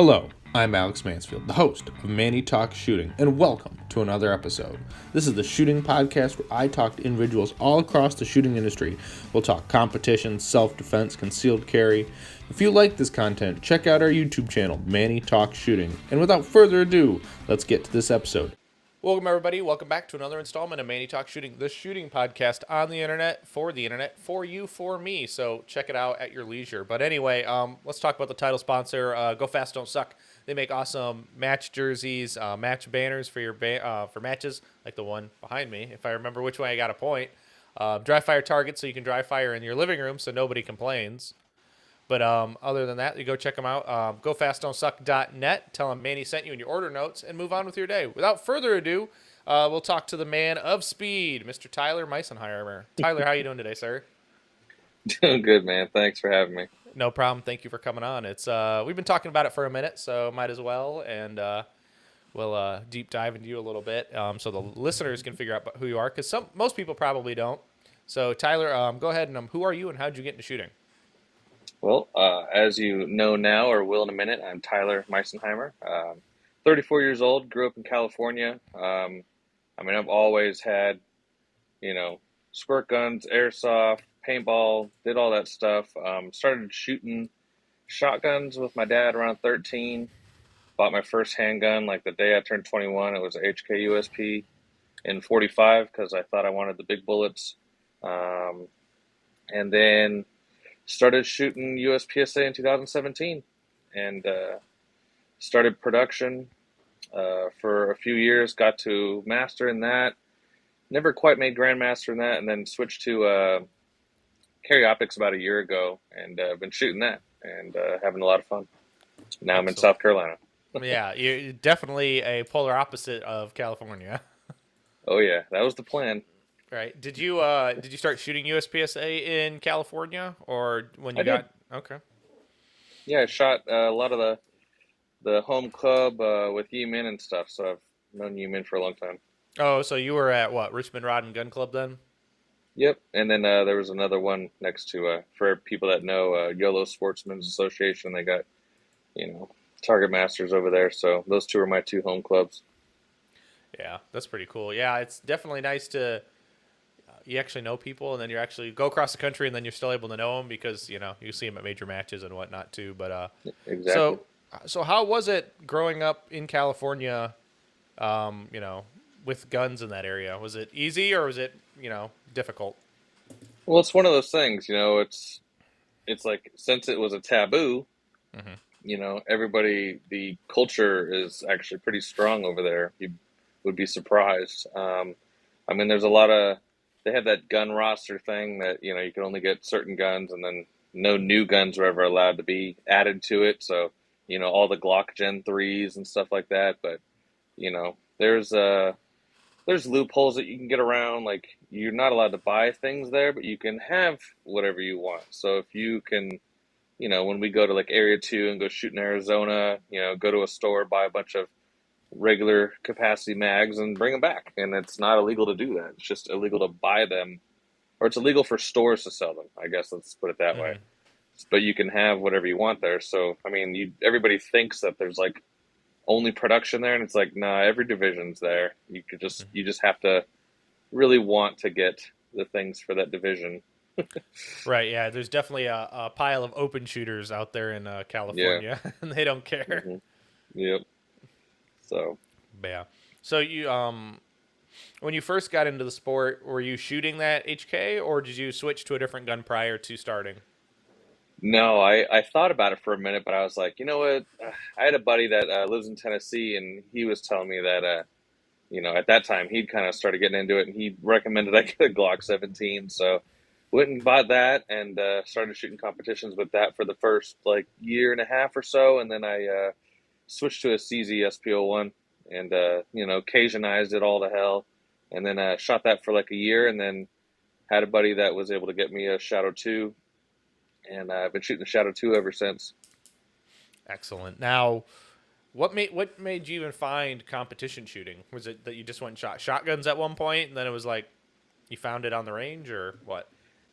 Hello, I'm Alex Mansfield, the host of Manny Talks Shooting, and welcome to another episode. This is the shooting podcast where I talk to individuals all across the shooting industry. We'll talk competition, self-defense, concealed carry. If you like this content, check out our YouTube channel, Manny Talks Shooting. And without further ado, let's get to this episode. Welcome, everybody. Welcome back to another installment of Manny Talks Shooting, the shooting podcast on the internet, for you, for me. So check it out at your leisure. But anyway, let's talk about the title sponsor, Go Fast, Don't Suck. They make awesome match jerseys, match banners for your for matches, like the one behind me, if I remember which way I got a point. Dry fire targets, so you can dry fire in your living room so nobody complains. But other than that, you go check them out. GoFastDon'tSuck.net. Tell them Manny sent you in your order notes, and move on with your day. Without further ado, we'll talk to the man of speed, Mr. Tyler Meisenheimer. Tyler, how you doing today, sir? Doing good, man. Thanks for having me. No problem. Thank you for coming on. It's we've been talking about it for a minute, so might as well, and we'll deep dive into you a little bit, so the listeners can figure out who you are, because most people probably don't. So, Tyler, go ahead and who are you, and how did you get into shooting? Well, as you know now, or will in a minute, I'm Tyler Meisenheimer. 34 years old, grew up in California. I've always had, squirt guns, airsoft, paintball, did all that stuff. Started shooting shotguns with my dad around 13. Bought my first handgun like the day I turned 21. It was a HK USP in 45 because I thought I wanted the big bullets. And then started shooting USPSA in 2017 and started production for a few years, got to master in that, never quite made grandmaster in that, and then switched to carry optics about a year ago, and been shooting that and having a lot of fun. Now I'm in Excellent. South Carolina. Yeah, you're definitely a polar opposite of California. Oh yeah, that was the plan. Right. Did you start shooting USPSA in California, or when I you did. got okay? Yeah, I shot a lot of the home club with Yeeman and stuff, so I've known Yeeman for a long time. Oh, so you were at what, Richmond Rod and Gun Club then? Yep, and then there was another one next to for people that know YOLO Sportsmen's Association. They got Target Masters over there, so those two are my two home clubs. Yeah, that's pretty cool. Yeah, it's definitely nice to you actually know people, and then you actually go across the country, and then you're still able to know them because you see them at major matches and whatnot too. But Exactly. so so how was it growing up in California? Um, you know, with guns in that area, was it easy or was it difficult? Well, it's one of those things, it's like since it was a taboo, Hmm. everybody, the culture is actually pretty strong over there. You would be surprised. There's a lot of, they have that gun roster thing that, you can only get certain guns, and then no new guns were ever allowed to be added to it. So, all the Glock Gen 3s and stuff like that. But, you know, there's, uh, there's loopholes that you can get around. Like, you're not allowed to buy things there, but you can have whatever you want. So if you can, when we go to like Area 2 and go shoot in Arizona, go to a store, buy a bunch of regular capacity mags and bring them back. And it's not illegal to do that. It's just illegal to buy them, or it's illegal for stores to sell them. I guess let's put it that way. Hmm. But you can have whatever you want there. So, everybody thinks that there's like only production there, and it's like, nah, every division's there. You just have to really want to get the things for that division. Right. Yeah. There's definitely a pile of open shooters out there in Yeah. California, and they don't care. hmm Yep. So, But yeah. So when you first got into the sport, were you shooting that HK, or did you switch to a different gun prior to starting? no, I thought about it for a minute, but I was like, you know what? I had a buddy that lives in Tennessee, and he was telling me that, at that time he'd kind of started getting into it, and he recommended I get a Glock 17. So went and bought that, and started shooting competitions with that for the first like year and a half or so, and then I switched to a CZ SP01, and Cajunized it all to hell, and then shot that for like a year, and then had a buddy that was able to get me a Shadow 2, and I've been shooting the Shadow 2 ever since. Excellent. Now, what made you even find competition shooting? Was it that you just went and shot shotguns at one point, and then it was like you found it on the range, or what?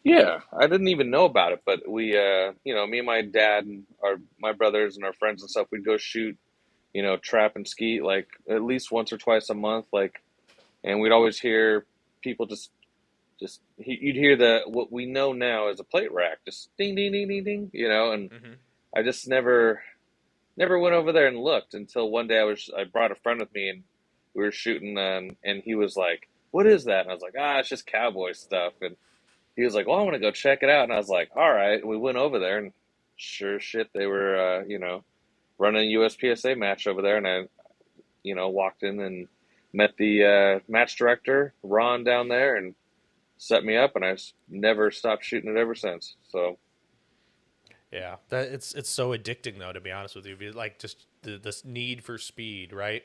Yeah, I didn't even know about it, but we, me and my dad and my brothers and our friends and stuff, we'd go shoot, trap and skeet like at least once or twice a month, like, and we'd always hear people you'd hear what we know now as a plate rack, just ding, ding, ding, ding, ding, and Mm-hmm. I just never went over there and looked until one day I brought a friend with me and we were shooting, and he was like, "What is that?" And I was like, "Ah, it's just cowboy stuff." And he was like, "Well, I want to go check it out." And I was like, "All right." And we went over there, and sure as shit, they were, running a USPSA match over there. And I, walked in and met the match director, Ron, down there, and set me up. And I've never stopped shooting it ever since. So, Yeah, that it's so addicting though. To be honest with you, like just this need for speed, right?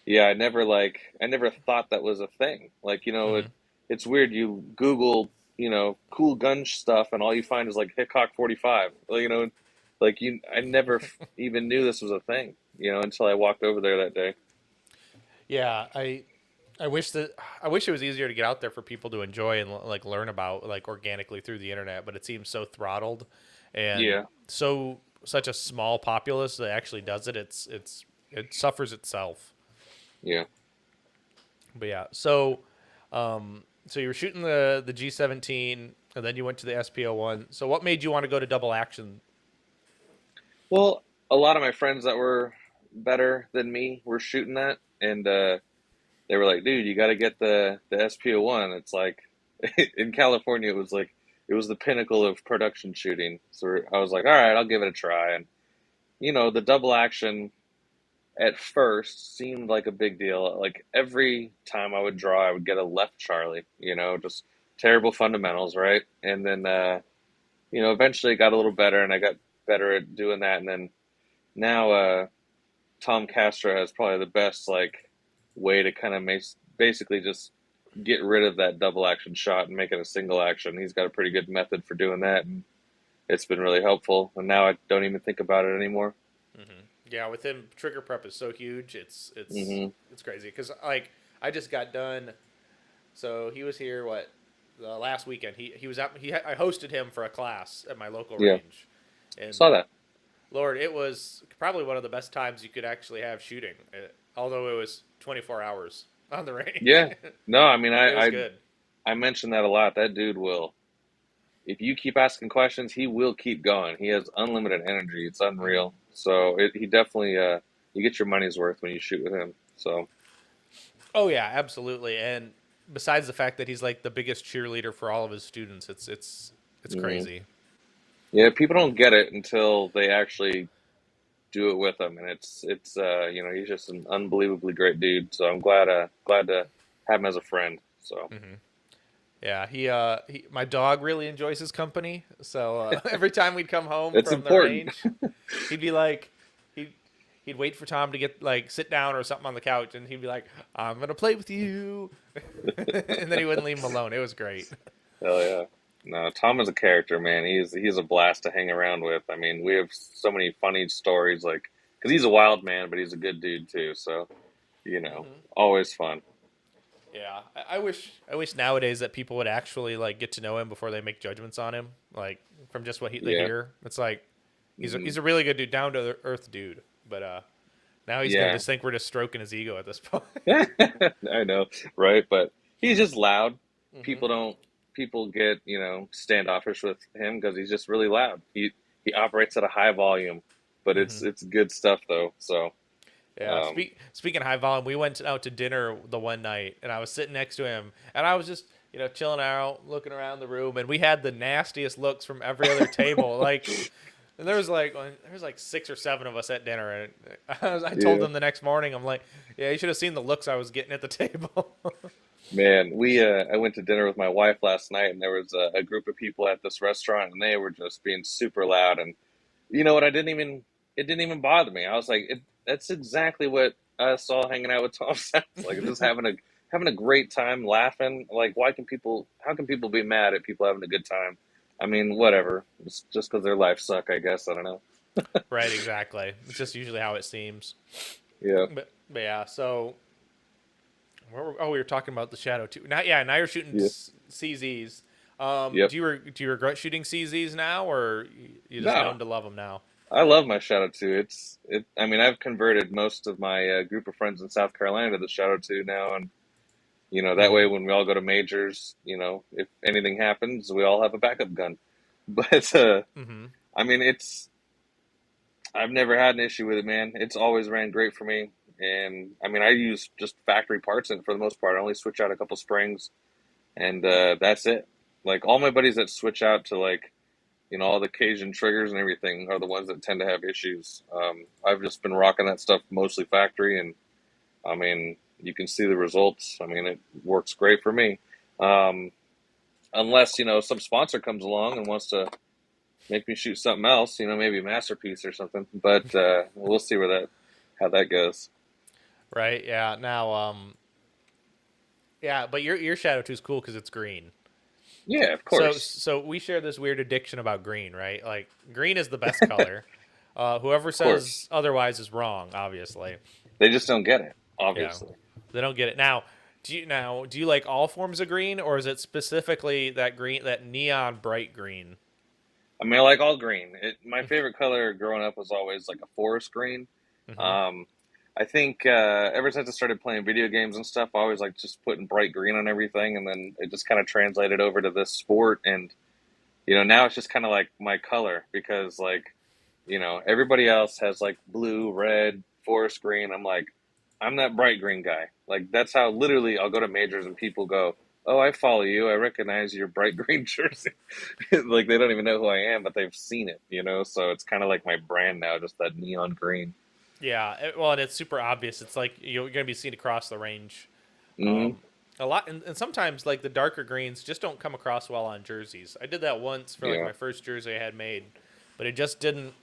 yeah, I never thought that was a thing. Like, Mm-hmm. it's weird. You Google, cool gun stuff, and all you find is like Hickok 45. Well, I never even knew this was a thing, until I walked over there that day. Yeah, I wish that I wish it was easier to get out there for people to enjoy and like learn about like organically through the internet, but it seems so throttled and Yeah, such a small populace that actually does it. It suffers itself. yeah. But yeah, so you were shooting the G17 and then you went to the SPO1. So what made you want to go to double action? Well, a lot of my friends that were better than me were shooting that, and they were like, "Dude, you got to get the SPO1." It's like in California, it was the pinnacle of production shooting. So I was like, "All right, I'll give it a try." And the double action at first seemed like a big deal. Like every time I would draw, I would get a left Charlie. Just terrible fundamentals, right? And then eventually it got a little better, and I got better at doing that. And then now Tom Castro has probably the best like way to kind of basically just get rid of that double action shot and make it a single action. He's got a pretty good method for doing that, and it's been really helpful. And now I don't even think about it anymore. Mm-hmm. Yeah, with him, trigger prep is so huge. Hmm. It's crazy because like I just got done. So he was here the last weekend. He was at I hosted him for a class at my local Yeah, range, and saw that. Lord, it was probably one of the best times you could actually have shooting. Although it was 24 hours on the range, Yeah, no, I mean it was good. I mentioned that a lot. That dude will. If you keep asking questions, he will keep going. He has unlimited energy. It's Mm-hmm. unreal. So he definitely you get your money's worth when you shoot with him. So Oh yeah, absolutely. And besides the fact that he's like the biggest cheerleader for all of his students, it's hmm crazy. yeah, people don't get it until they actually do it with him, and he's just an unbelievably great dude. So I'm glad to have him as a friend. So Mm-hmm. Yeah, my dog really enjoys his company. So every time we'd come home it's from the important. range, he'd be like, he'd he'd wait for Tom to get like sit down or something on the couch, and he'd be like, "I'm gonna play with you," and then he wouldn't leave him alone. It was great. Hell yeah. No, Tom is a character, man. He's a blast to hang around with. I mean, we have so many funny stories, like because he's a wild man, but he's a good dude too. So Hmm. always fun. Yeah, I wish nowadays that people would actually like get to know him before they make judgments on him, like from just what they Yeah. hear. It's like Hmm. he's a really good dude, down to earth dude, but now he's gonna Yeah. just think we're just stroking his ego at this point. I know, right? But he's just loud. Hmm. People don't. People get standoffish with him because he's just really loud. He operates at a high volume, but Hmm. it's good stuff though. So Yeah. um, Speaking of high volume, we went out to dinner the one night, and I was sitting next to him, and I was just chilling out, looking around the room, and we had the nastiest looks from every other table. Like, and there was like 6 or 7 of us at dinner, and I told yeah, them the next morning, I'm like, yeah, you should have seen the looks I was getting at the table. man, we I went to dinner with my wife last night, and there was a group of people at this restaurant, and they were just being super loud. And you know what? I didn't even it didn't even bother me. I was like, that's exactly what us all hanging out with Tom sounds like. Just having a great time, laughing. Like, why can people? How can people be mad at people having a good time? I mean, whatever. It's just because their lives suck, I guess. I don't know. Right, exactly. It's just usually how it seems. Yeah, But yeah, so we were talking about the shadow too. Now, yeah, now you're shooting yeah, CZs. Yep. Do you regret shooting CZs now, or you just No, known to love them now? I love my Shadow 2. I mean, I've converted most of my group of friends in South Carolina to the Shadow 2 now, and that Mm-hmm. way when we all go to majors, if anything happens, we all have a backup gun. But Mm-hmm. I mean, I've never had an issue with it, man. It's always ran great for me. And I mean, I use just factory parts in it for the most part. I only switch out a couple springs, and that's it. Like all my buddies that switch out to like all the Cajun triggers and everything are the ones that tend to have issues. I've just been rocking that stuff mostly factory, and I mean, you can see the results. I mean, it works great for me. Um, Unless some sponsor comes along and wants to make me shoot something else, maybe a masterpiece or something. But we'll see how that goes. Right. Yeah. Now, yeah, but your Shadow 2 is cool because it's green. Yeah, of So course, so we share this weird addiction about green, right? Like green is the best color. Whoever of course. says otherwise is wrong, obviously. They just don't get it, Yeah, obviously. they don't get it. Do you like all forms of green, or is it specifically that green, that neon bright green? I mean, I like all green. My favorite color growing up was always like a forest green. Mm-hmm. Um, I think ever since I started playing video games and stuff, I always like just putting bright green on everything, and then it just kind of translated over to this sport. And now it's just kind of like my color because like everybody else has like blue, red, forest green. I'm like, I'm that bright green guy. Like that's how literally I'll go to majors and people go, "Oh, I follow you. I recognize your bright green jersey." Like they don't even know who I am, but they've seen it. So it's kind of like my brand now, just that neon green. Yeah, well, and it's super obvious. It's like you're going to be seen across the range. Hmm. Um, a lot, and sometimes like the darker greens just don't come across well on jerseys. I did that once for like Yeah. my first jersey I had made, but it just didn't.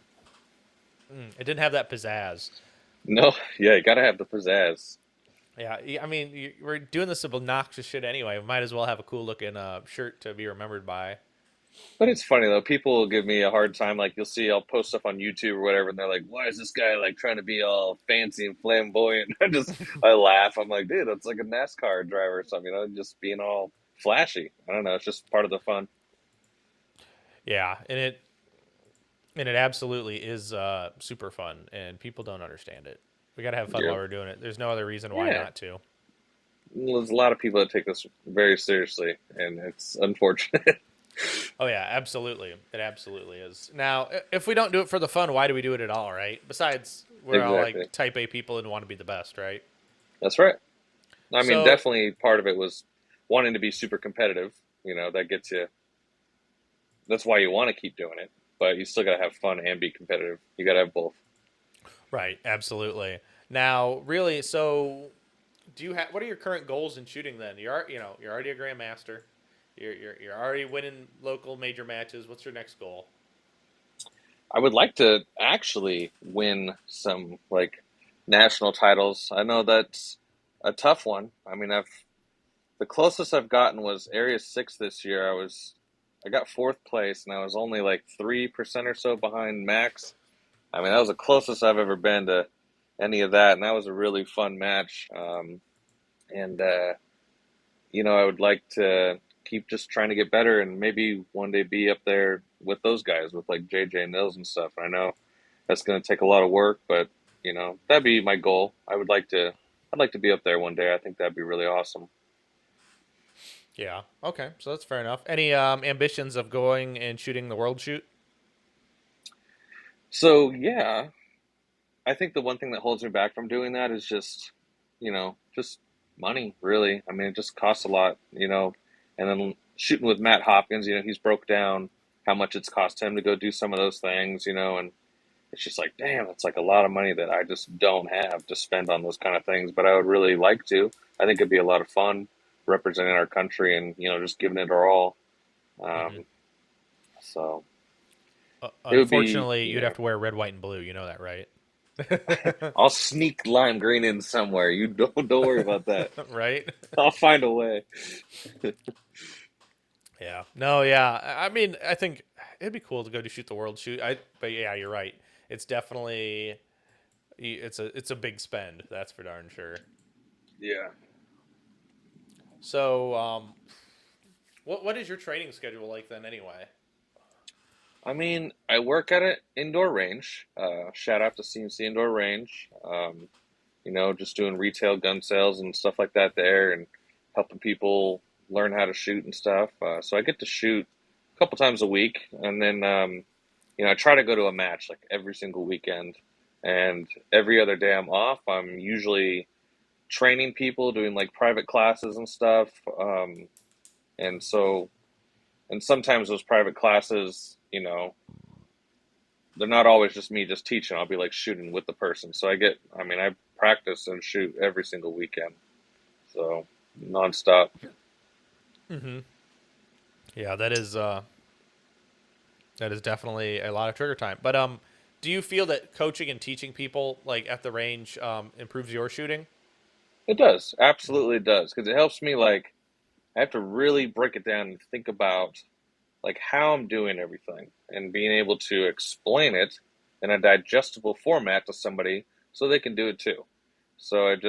It didn't have that pizzazz. No. Yeah. You gotta have the pizzazz. Yeah, I mean, we're doing this obnoxious shit anyway. We might as well have a cool looking shirt to be remembered by. But it's funny though. People will give me a hard time. Like you'll see, I'll post stuff on YouTube or whatever, and they're like, "Why is this guy like trying to be all fancy and flamboyant?" I laugh. I'm like, "Dude, it's like a NASCAR driver or something. Just being all flashy. I don't know. It's just part of the fun." Yeah, and it absolutely is super fun, and people don't understand it. We gotta have fun Yeah, while we're doing it. There's no other reason why yeah. not to. There's a lot of people that take this very seriously, and it's unfortunate. Oh yeah, absolutely. It absolutely is. Now, if we don't do it for the fun, why do we do it at all, right? Besides, we're all Exactly. like type A people and want to be the best, right? That's right. I mean, So, definitely part of it was wanting to be super competitive. That gets you. That's why you want to keep doing it, but you still gotta have fun and be competitive. You gotta have both. right, absolutely. Now, really, so do you have what are your current goals in shooting then? You're already a grandmaster. You're already winning local major matches. What's your next goal? I would like to actually win some like national titles. I know that's a tough one. I mean, I've the closest I've gotten was Area 6 this year. I got fourth place, and I was only like 3% or so behind max. I mean, that was the closest I've ever been to any of that, and that was a really fun match. And I would like to keep just trying to get better, and maybe one day be up there with those guys, with like JJ Nils and stuff. I know that's going to take a lot of work, but that'd be my goal. I'd like to be up there one day. I think that'd be really awesome. Yeah. Okay. So that's fair enough. Any ambitions of going and shooting the world shoot? So yeah, I think the one thing that holds me back from doing that is just money, really. I mean, it just costs a lot, and then shooting with Matt Hopkins, he's broke down how much it's cost him to go do some of those things, and it's just like, damn, it's like a lot of money that I just don't have to spend on those kind of things, but I would really like to. I think it'd be a lot of fun representing our country and, just giving it our all. Mm-hmm. Um, so it would be, Unfortunately, you'd have to wear red, white, and blue. You know that, right? I'll sneak lime green in somewhere. You don't worry about that. Right? I'll find a way. Yeah. No. Yeah. I mean, I think it'd be cool to go to shoot the world shoot. But yeah, you're right. It's definitely it's a big spend. That's for darn sure. Yeah. So What is your training schedule like then anyway? I mean, I work at an indoor range. Shout out to CNC Indoor Range. Just doing retail gun sales and stuff like that there, and helping people learn how to shoot and stuff. So I get to shoot a couple times a week, and then I try to go to a match like every single weekend, and every other day I'm off. I'm usually training people, doing like private classes and stuff. And so, and sometimes those private classes, they're not always just me just teaching. I'll be like shooting with the person. So I practice and shoot every single weekend. So nonstop. Mm-hmm. Yeah, that is definitely a lot of trigger time. But do you feel that coaching and teaching people like at the range improves your shooting? It does. Absolutely it does. Because it helps me like, I have to really break it down and think about like how I'm doing everything and being able to explain it in a digestible format to somebody so they can do it too. So it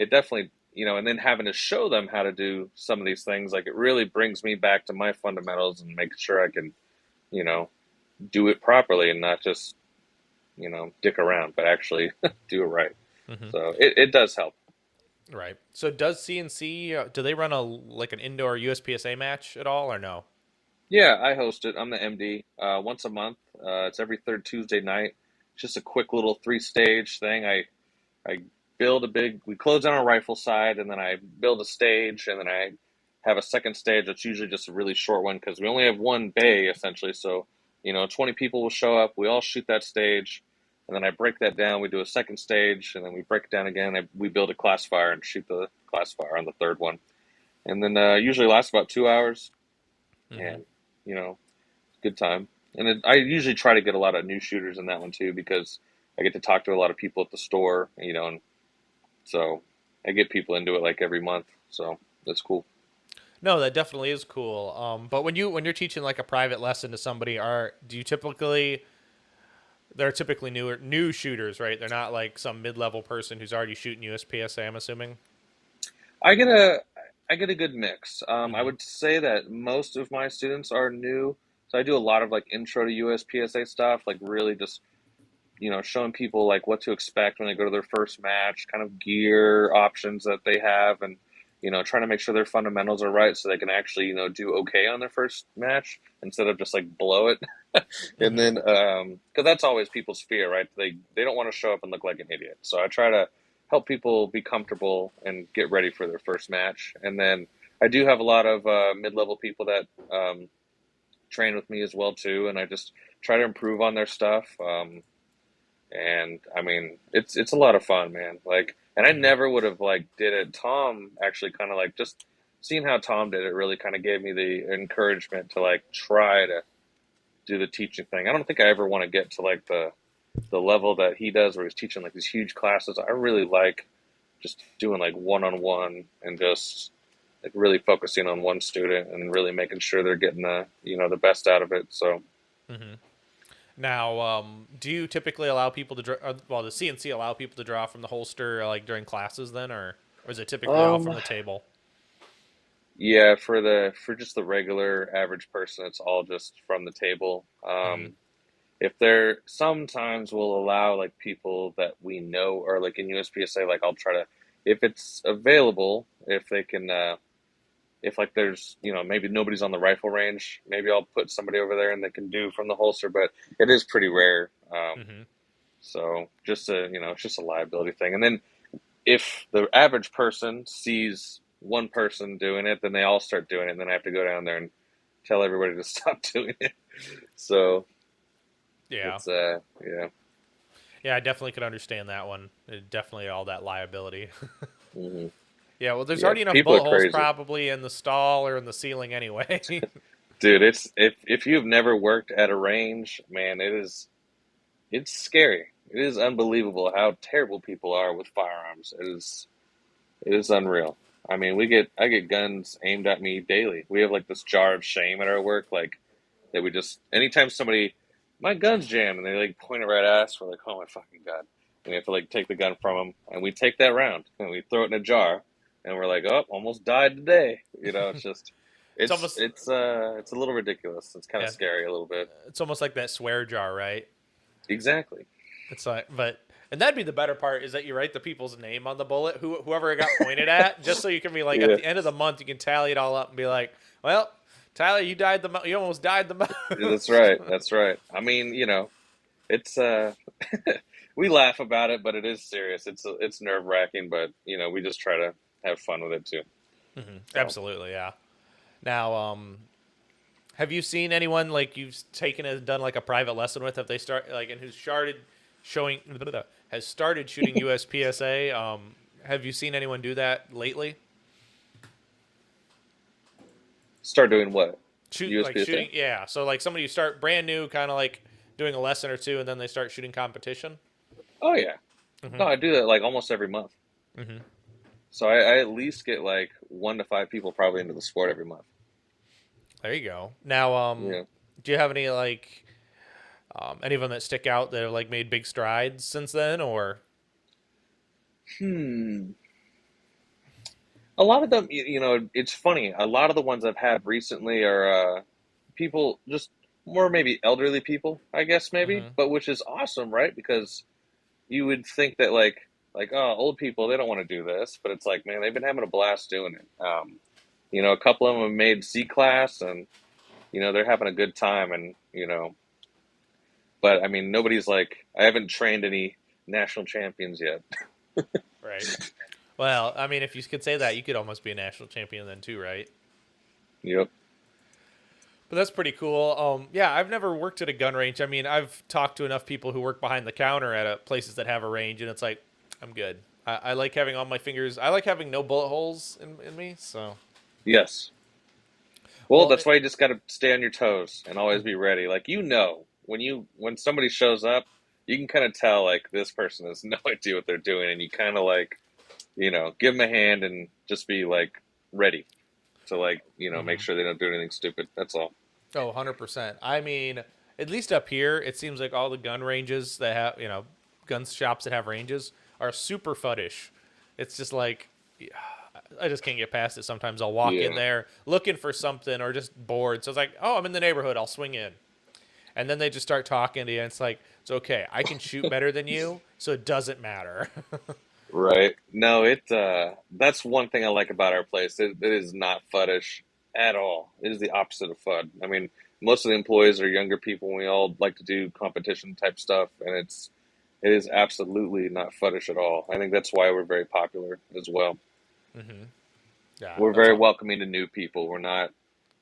definitely, and then having to show them how to do some of these things, like it really brings me back to my fundamentals and make sure I can, you know, do it properly and not just, dick around, but actually do it right. Mm-hmm. So it does help. Right. So does CNC do they run a like an indoor USPSA match at all or no? Yeah, I host it. I'm the MD. Once a month. It's every third Tuesday night. It's just a quick little three-stage thing. I we close down our rifle side, and then I build a stage, and then I have a second stage that's usually just a really short one because we only have one bay essentially. So, 20 people will show up. We all shoot that stage, and then I break that down. We do a second stage, and then we break it down again. We build a class fire and shoot the class fire on the third one, and then usually lasts about 2 hours, Mm-hmm. and good time. And I usually try to get a lot of new shooters in that one too because I get to talk to a lot of people at the store, and so I get people into it like every month. So that's cool. No, that definitely is cool. But when you're teaching like a private lesson to somebody, are do you typically they're typically new shooters, right? They're not like some mid level person who's already shooting USPSA. I'm assuming. I get a I get a good mix. I Mm-hmm. would say that most of my students are new, so I do a lot of like intro to USPSA stuff, like really just showing people like what to expect when they go to their first match, kind of gear options that they have, and trying to make sure their fundamentals are right so they can actually do okay on their first match instead of just like blow it. And Mm-hmm. then because that's always people's fear, right? They don't want to show up and look like an idiot. So I try to help people be comfortable and get ready for their first match. And then I do have a lot of mid-level people that train with me as well too, and I just try to improve on their stuff. And I mean, it's a lot of fun, man. Like, and I Mm-hmm. never would have like did it. Tom actually kind of like just seeing how Tom did it really kind of gave me the encouragement to like try to do the teaching thing. I don't think I ever want to get to like the level that he does, where he's teaching like these huge classes. I really like just doing like one on one and just like really focusing on one student and really making sure they're getting the best out of it. So Mm-hmm. Now, do you typically allow people to draw? Well, does CNC allow people to draw from the holster like during classes then, or is it typically all from um the table? yeah, for just the regular average person, it's all just from the table. Mm-hmm. If there sometimes we'll allow like people that we know or like in USPSA, like I'll try to, if it's available, if they can if like there's maybe nobody's on the rifle range, maybe I'll put somebody over there and they can do from the holster, but it is pretty rare. Mm-hmm. So just it's just a liability thing. And then if the average person sees one person doing it, then they all start doing it, and then I have to go down there and tell everybody to stop doing it. So Yeah. it's yeah. Yeah, I definitely could understand that one. Definitely all that liability. Hmm. Yeah, well, there's Yeah, already enough people are bullet holes crazy. probably in the stall or in the ceiling anyway. Dude, it's if you've never worked at a range, man, it's scary. It is unbelievable how terrible people are with firearms. It is unreal. I mean, I get guns aimed at me daily. We have like this jar of shame at our work, like that we just anytime somebody my gun's jammed and they like point it right at us, we're like, oh my fucking god. And we have to like take the gun from them, and we take that round and we throw it in a jar, and we're like, oh, almost died today. It's just. It's It's almost it's it's a little ridiculous. It's kind of yeah, scary a little bit. it's almost like that swear jar, right? Exactly. It's like, but and that'd be the better part is that you write the people's name on the bullet, whoever it got pointed at, just so you can be like at Yeah. the end of the month you can tally it all up and be like, well, Tyler, you almost died the That's most. right. That's right. I mean, it's we laugh about it, but it is serious. It's nerve-wracking, but we just try to have fun with it too. So, Absolutely, yeah. Now, have you seen anyone like you've taken and done like a private lesson with? If they start like and who's started showing has started shooting USPSA? Have you seen anyone do that lately? start doing what? Shoot like USPSA? shooting, yeah. So like somebody who start brand new, kind of like doing a lesson or two, and then they start shooting competition. Oh yeah. Mm-hmm. No, I do that like almost every month. Mm-hmm. So I at least get like 1 to 5 people probably into the sport every month. There you go. Now, Yeah. do you have any like any of them that stick out that have like made big strides since then, or? Hmm. A lot of them, it's funny. A lot of the ones I've had recently are people, just more maybe elderly people, I guess maybe, Mm-hmm. but which is awesome, right? Because you would think that like oh, old people they don't want to do this, but it's like man, they've been having a blast doing it. A couple of them have made C class, and they're having a good time, and but I mean, nobody's like I haven't trained any national champions yet. Right. Well, I mean, if you could say that, you could almost be a national champion then too, right? Yep. But that's pretty cool. Yeah, I've never worked at a gun range. I mean, I've talked to enough people who work behind the counter at places that have a range, and it's like, I'm good. I like having all my fingers. I like having no bullet holes in me. So, Yes. Well, well, that's why you just got to stay on your toes and always be ready. Like when somebody shows up, you can kind of tell like this person has no idea what they're doing, and you kind of like give them a hand and just be like ready to like make mm-hmm. sure they don't do anything stupid. That's all. Oh, 100%. I mean, at least up here, it seems like all the gun ranges that have, gun shops that have ranges are super fuddish. It's just like, yeah, I just can't get past it. Sometimes I'll walk in Yeah. there looking for something or just bored. So it's like, oh, I'm in the neighborhood. I'll swing in. And then they just start talking to you. And it's like, it's okay. I can shoot better than you, so it doesn't matter. Right. No, that's one thing I like about our place. It is not fuddish at all. It is the opposite of FUD. I mean, most of the employees are younger people, and we all like to do competition type stuff, and it is absolutely not fuddish at all. I think that's why we're very popular as well. Mm-hmm. Yeah, We're that's very all. welcoming to new people.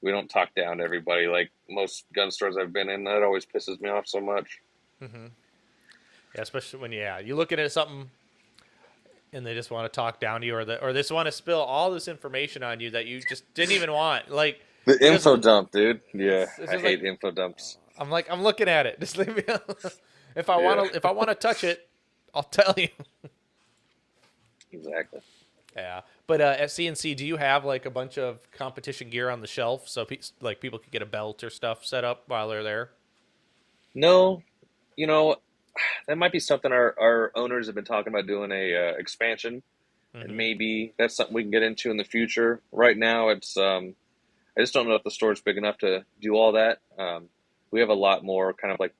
We don't talk down to everybody like most gun stores I've been in. That always pisses me off so much. Mm-hmm. Yeah, especially when, you looking at something and they just want to talk down to you, or they just want to spill all this information on you that you just didn't even want. Like The it info doesn't. dump, dude. Yeah, It's I just like hate info dumps. I'm like I'm looking at it. Just leave me alone. Yeah, If I want to touch it, I'll tell you. exactly. Yeah, but at CNC, do you have like a bunch of competition gear on the shelf so like people could get a belt or stuff set up while they're there? No, you know, that might be something our owners have been talking about doing a expansion, and Mm-hmm. maybe that's something we can get into in the future. Right now, it's I just don't know if the store's big enough to do all that. We have a lot more kind of like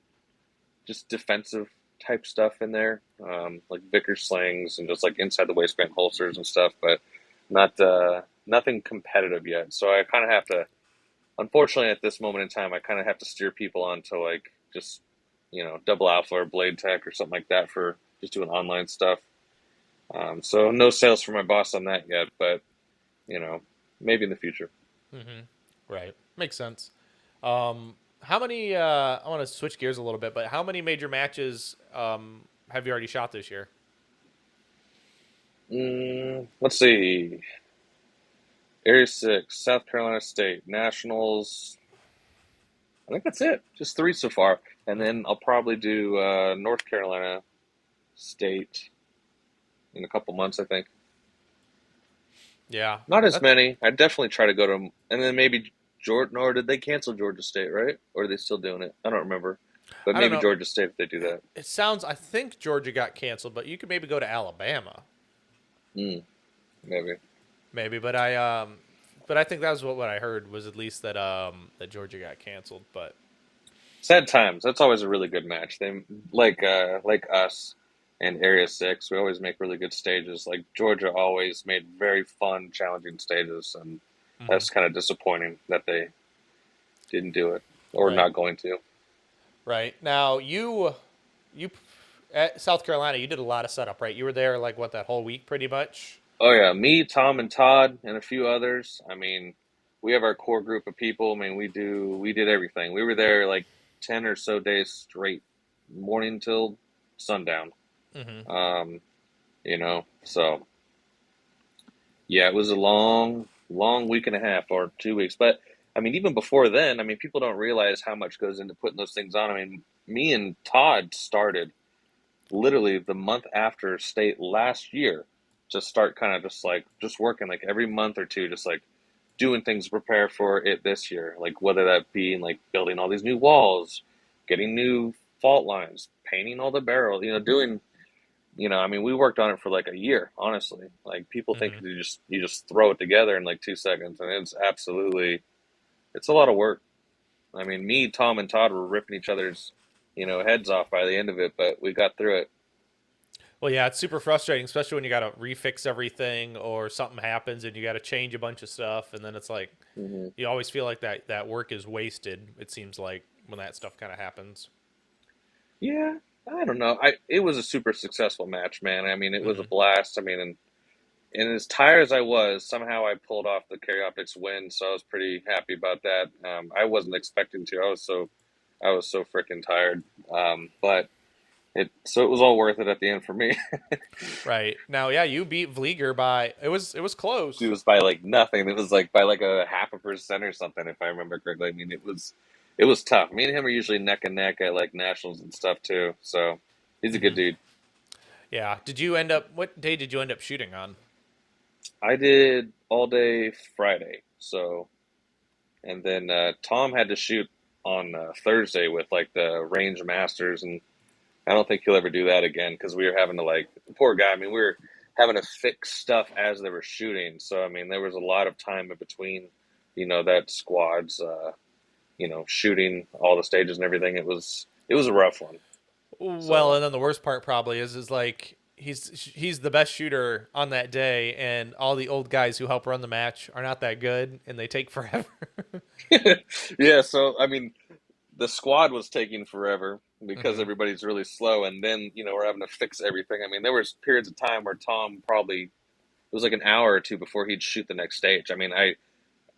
just defensive type stuff in there, like Vickers slings and just like inside the waistband holsters and stuff, but not nothing competitive yet. So I kind of have to, unfortunately, at this moment in time, I kind of have to steer people onto like just double alpha or blade tech or something like that for just doing online stuff. So no sales for my boss on that yet, but you know maybe in the future. Mm-hmm. Right, makes sense. How many? I want to switch gears a little bit, but how many major matches have you already shot this year? Let's see. Area 6, South Carolina State, Nationals. I think that's it. Just 3 so far. And Okay. then I'll probably do North Carolina State in a couple months, I think. Yeah, Not as that's. many. I'd definitely try to go to, and then maybe Georgia, or did they cancel Georgia State, right? Or are they still doing it? I don't remember. But I don't maybe know. Georgia State if they do that. It sounds. I think Georgia got canceled, but you could maybe go to Alabama, Mm, maybe. maybe. But but I think that was what I heard was at least that that Georgia got canceled. But Sad times. That's always a really good match. They like us and Area Six. We always make really good stages. Like Georgia always made very fun, challenging stages, and hmm that's kind of disappointing that they didn't do it or right, not going to. right now you at South Carolina, you did a lot of setup, right? You were there like what that whole week, pretty much. Oh yeah, me, Tom, and Todd, and a few others. I mean, we have our core group of people. I mean, we did everything. We were there like 10 or so days straight, morning till sundown. hmm Um, so yeah, it was a long, long week and a half or 2 weeks. But I mean, even before then, I mean, people don't realize how much goes into putting those things on. I mean, me and Todd started literally the month after state last year to start kind of just working like every month or two, just like doing things to prepare for it this year. Like whether that be like building all these new walls, getting new fault lines, painting all the barrels, doing I mean, we worked on it for like a year, honestly. Like people think hmm you just throw it together in like 2 seconds, and it's a lot of work. I mean, me, Tom, and Todd were ripping each other's, heads off by the end of it, but we got through it. Well, yeah, it's super frustrating, especially when you got to refix everything or something happens and you got to change a bunch of stuff, and then it's like Hmm. you always feel like that work is wasted. It seems like when that stuff kind of happens. Yeah, I don't know. It was a super successful match, man. I mean, it was a hmm blast. I mean, and as tired as I was, somehow I pulled off the Carry Optics win, so I was pretty happy about that. I wasn't expecting to. I was so freaking tired. But it was all worth it at the end for me. Right now, yeah, you beat Vlieger by it was It close. was by like nothing. It was like by like a 0.5% or something, if I remember correctly. I mean, it was tough. Me and him are usually neck and neck at like nationals and stuff too. So he's a good hmm dude. Yeah. Did you end up? What day did you end up shooting on? I did all day Friday. So and then Tom had to shoot on Thursday with like the range masters, and I don't think he'll ever do that again because we were having to like poor guy. I mean, we were having to fix stuff as they were shooting. So I mean, there was a lot of time in between, that squad's shooting all the stages and everything. It was a rough one. Well, So and then the worst part probably is like he's the best shooter on that day, and all the old guys who help run the match are not that good, and they take forever. yeah, so I mean, the squad was taking forever because hmm everybody's really slow, and then we're having to fix everything. I mean, there was periods of time where Tom probably it was like an hour or two before he'd shoot the next stage. I mean,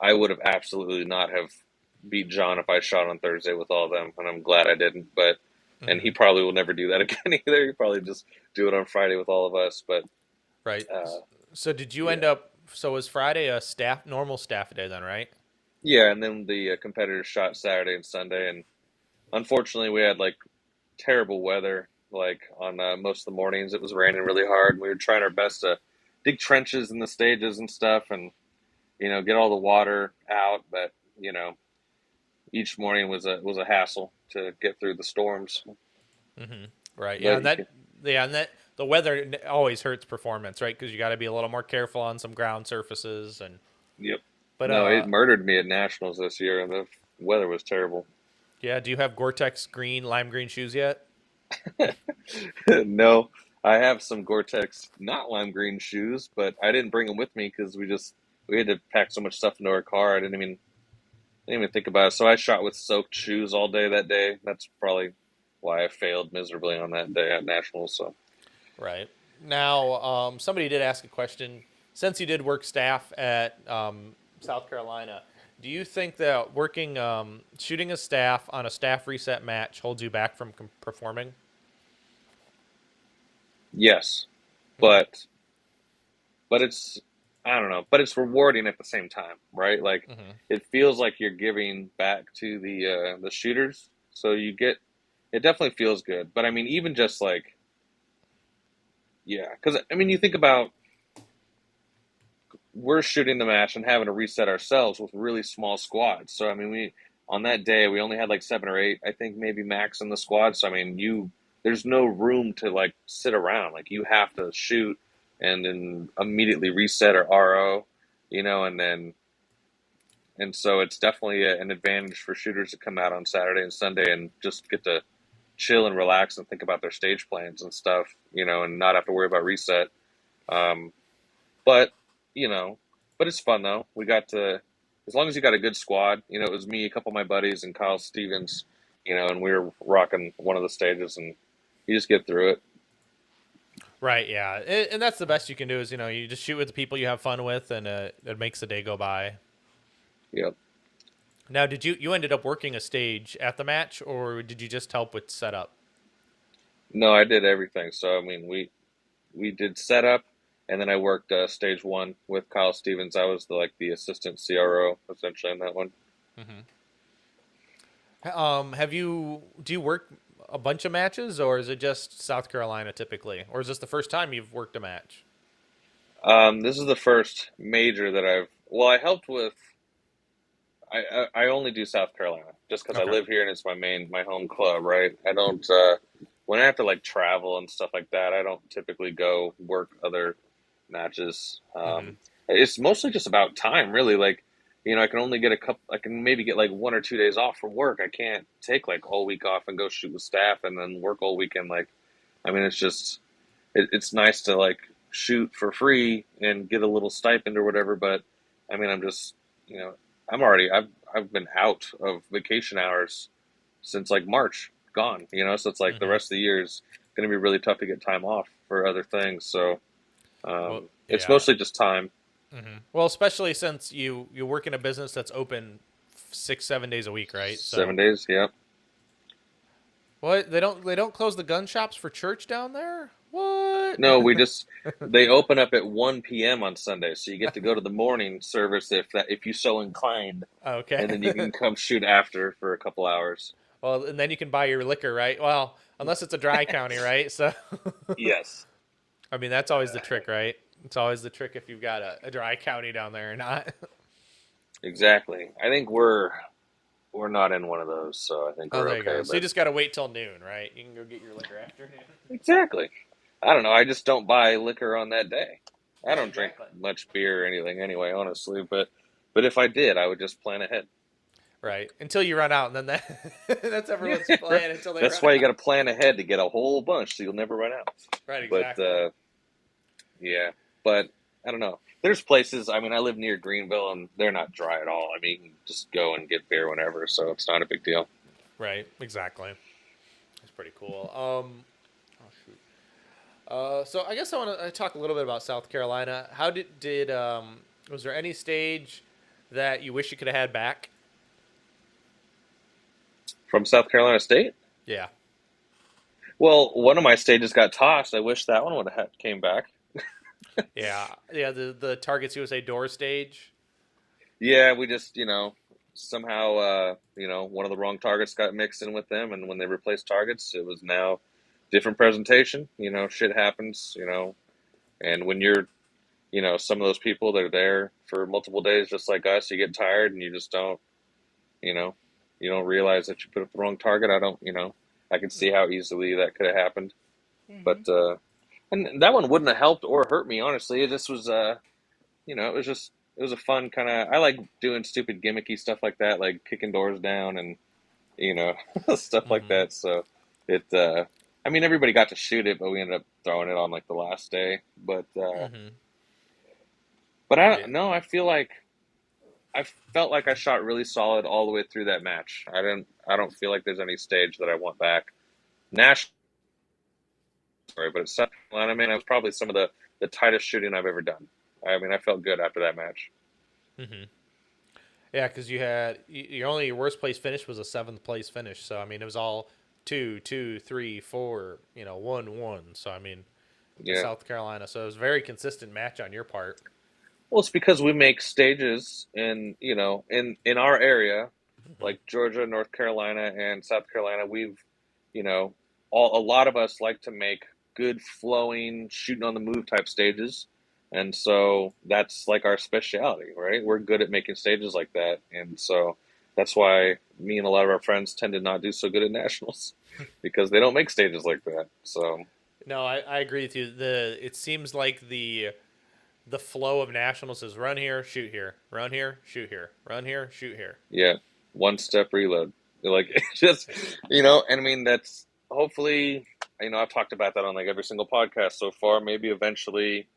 I would have absolutely not have beat John if I shot on Thursday with all of them, and I'm glad I didn't. But and he hmm probably will never do that again either. He probably just do it on Friday with all of us. But Right. uh, So did you end yeah, up? So was Friday a normal staff day then, right? yeah. And then the competitors shot Saturday and Sunday, and unfortunately we had like terrible weather. Like on most of the mornings, it was raining really hard. And we were trying our best to dig trenches in the stages and stuff, and get all the water out. But you know, each morning was a hassle to get through the storms. hmm Right. Yeah, But and you can, that the weather always hurts performance, right? Because you got to be a little more careful on some ground surfaces, and yep. but No, it murdered me at nationals this year, and the weather was terrible. yeah. Do you have Gore-Tex lime green shoes yet? No, I have some Gore-Tex not lime green shoes, but I didn't bring them with me because we had to pack so much stuff into our car. I didn't even think about it. So I shot with soaked shoes all day that day. That's probably why I failed miserably on that day at nationals. So Right. Now, somebody did ask a question. Since you did work staff at South Carolina, do you think that working shooting a staff on a staff reset match holds you back from performing? yes, hmm but it's I don't know, but it's rewarding at the same time, right? Like hmm it feels like you're giving back to the shooters, so you get it definitely feels good. But I mean, even just like yeah, because I mean, you think about we're shooting the match and having to reset ourselves with really small squads. So I mean, we on that day we only had like 7 or 8, I think maybe max in the squad. So I mean, there's no room to like sit around. Like you have to shoot and then immediately reset or RO, and then and so it's definitely an advantage for shooters to come out on Saturday and Sunday and just get to chill and relax and think about their stage plans and stuff, and not have to worry about reset. Um, but you know, but it's fun though. We got to, as long as you got a good squad. It was me, a couple of my buddies, and Kyle Stevens. And we were rocking one of the stages, and you just get through it. Right, yeah, and that's the best you can do is you just shoot with the people you have fun with, and it makes the day go by. Yep. Now, did you ended up working a stage at the match, or did you just help with setup? No, I did everything. So I mean, we did setup, and then I worked stage one with Kyle Stevens. I was the assistant CRO essentially in that one. Have you do you work a bunch of matches, or is it just South Carolina typically, or is this the first time you've worked a match? This is the first major that I helped with. I only do South Carolina just because I Okay. live here and it's my home club, right? I don't when I have to travel and stuff like that. I don't typically go work other matches. It's mostly just about time, really. I can only get a couple. I can maybe get 1 or 2 days off from work. I can't take all week off and go shoot with staff and then work all weekend. I mean, it's just it's nice to shoot for free and get a little stipend or whatever. But I mean, I'm just you know I've been out of vacation hours since March, gone. So it's the Hmm. rest of the year is going to be really tough to get time off for other things. So Well, it's yeah. mostly just time. Well, especially since you work in a business that's open 6 7 days a week, right? So 7 days, yep. what they don't close the gun shops for church down there? What? No, they open up at 1 p.m. on Sunday, so you get to go to the morning service if you so inclined, Okay. and then you can come shoot after for a couple hours. Well, and then you can buy your liquor, right? Well, unless it's a dry county, right? So, Yes. I mean, that's always the trick, right? It's always the trick if you've got a dry county down there or not. Exactly. I think we're not in one of those, so I think Oh, we're there you okay. go. So you But just got to wait till noon, right? You can go get your liquor after noon. exactly, I don't know. I just don't buy liquor on that day. I Yeah, don't drink exactly. much beer or anything anyway, honestly. But if I did, I would just plan ahead. Right. Until you run out, and then that's Yeah, everyone's plan until they that's run why you got out. to plan ahead to get a whole bunch, so you'll never run out. Right, But exactly. yeah, but I don't know. There's places. I mean, I live near Greenville, and they're not dry at all. I mean, you can just go and get beer whenever, so it's not a big deal. Right, exactly. That's pretty cool. Oh shoot. So I guess I want to talk a little bit about South Carolina. How did was there any stage that you wish you could have had back? From South Carolina State. Yeah. Well, one of my stages got tossed. I wish that one would have came back. Yeah, yeah. The Targets USA door stage. Yeah, we just somehow one of the wrong targets got mixed in with them, and when they replaced targets, it was now different presentation. Shit happens. And when you're some of those people that are there for multiple days, just like us, you get tired and you just don't you know you don't realize that you put up the wrong target. I can see how easily that could have happened, but and that one wouldn't have helped or hurt me, honestly. It just was it was a fun kind of. I like doing stupid gimmicky stuff like that, like kicking doors down and you know stuff like Mm-hmm. that. So it I mean, everybody got to shoot it, but we ended up throwing it on the last day. Mm-hmm. But I Yeah. don't know. I felt like I shot really solid all the way through that match. I don't feel like there's any stage that I want back. National, sorry, but it's South Carolina, man. It was probably some of the tightest shooting I've ever done. I mean, I felt good after that match. Mm-hmm. Yeah, because your worst place finish was a seventh place finish. So I mean, it was all two, two, three, four. 1-1. So I mean, with Yeah. South Carolina, so it was a very consistent match on your part. Well, it's because we make stages in our area, Mm-hmm. like Georgia, North Carolina, and South Carolina. We've, you know, a lot of us like to make good flowing, shooting on the move type stages, and so that's our specialty, right? We're good at making stages like that, and so that's why me and a lot of our friends tend to not do so good at nationals because they don't make stages like that. So No, I agree with you. It seems like the flow of nationals is run here, shoot here, run here, shoot here, run here, shoot here. Yeah, one step reload. Like it's just, and I mean that's hopefully, I've talked about that on like every single podcast so far. Maybe eventually,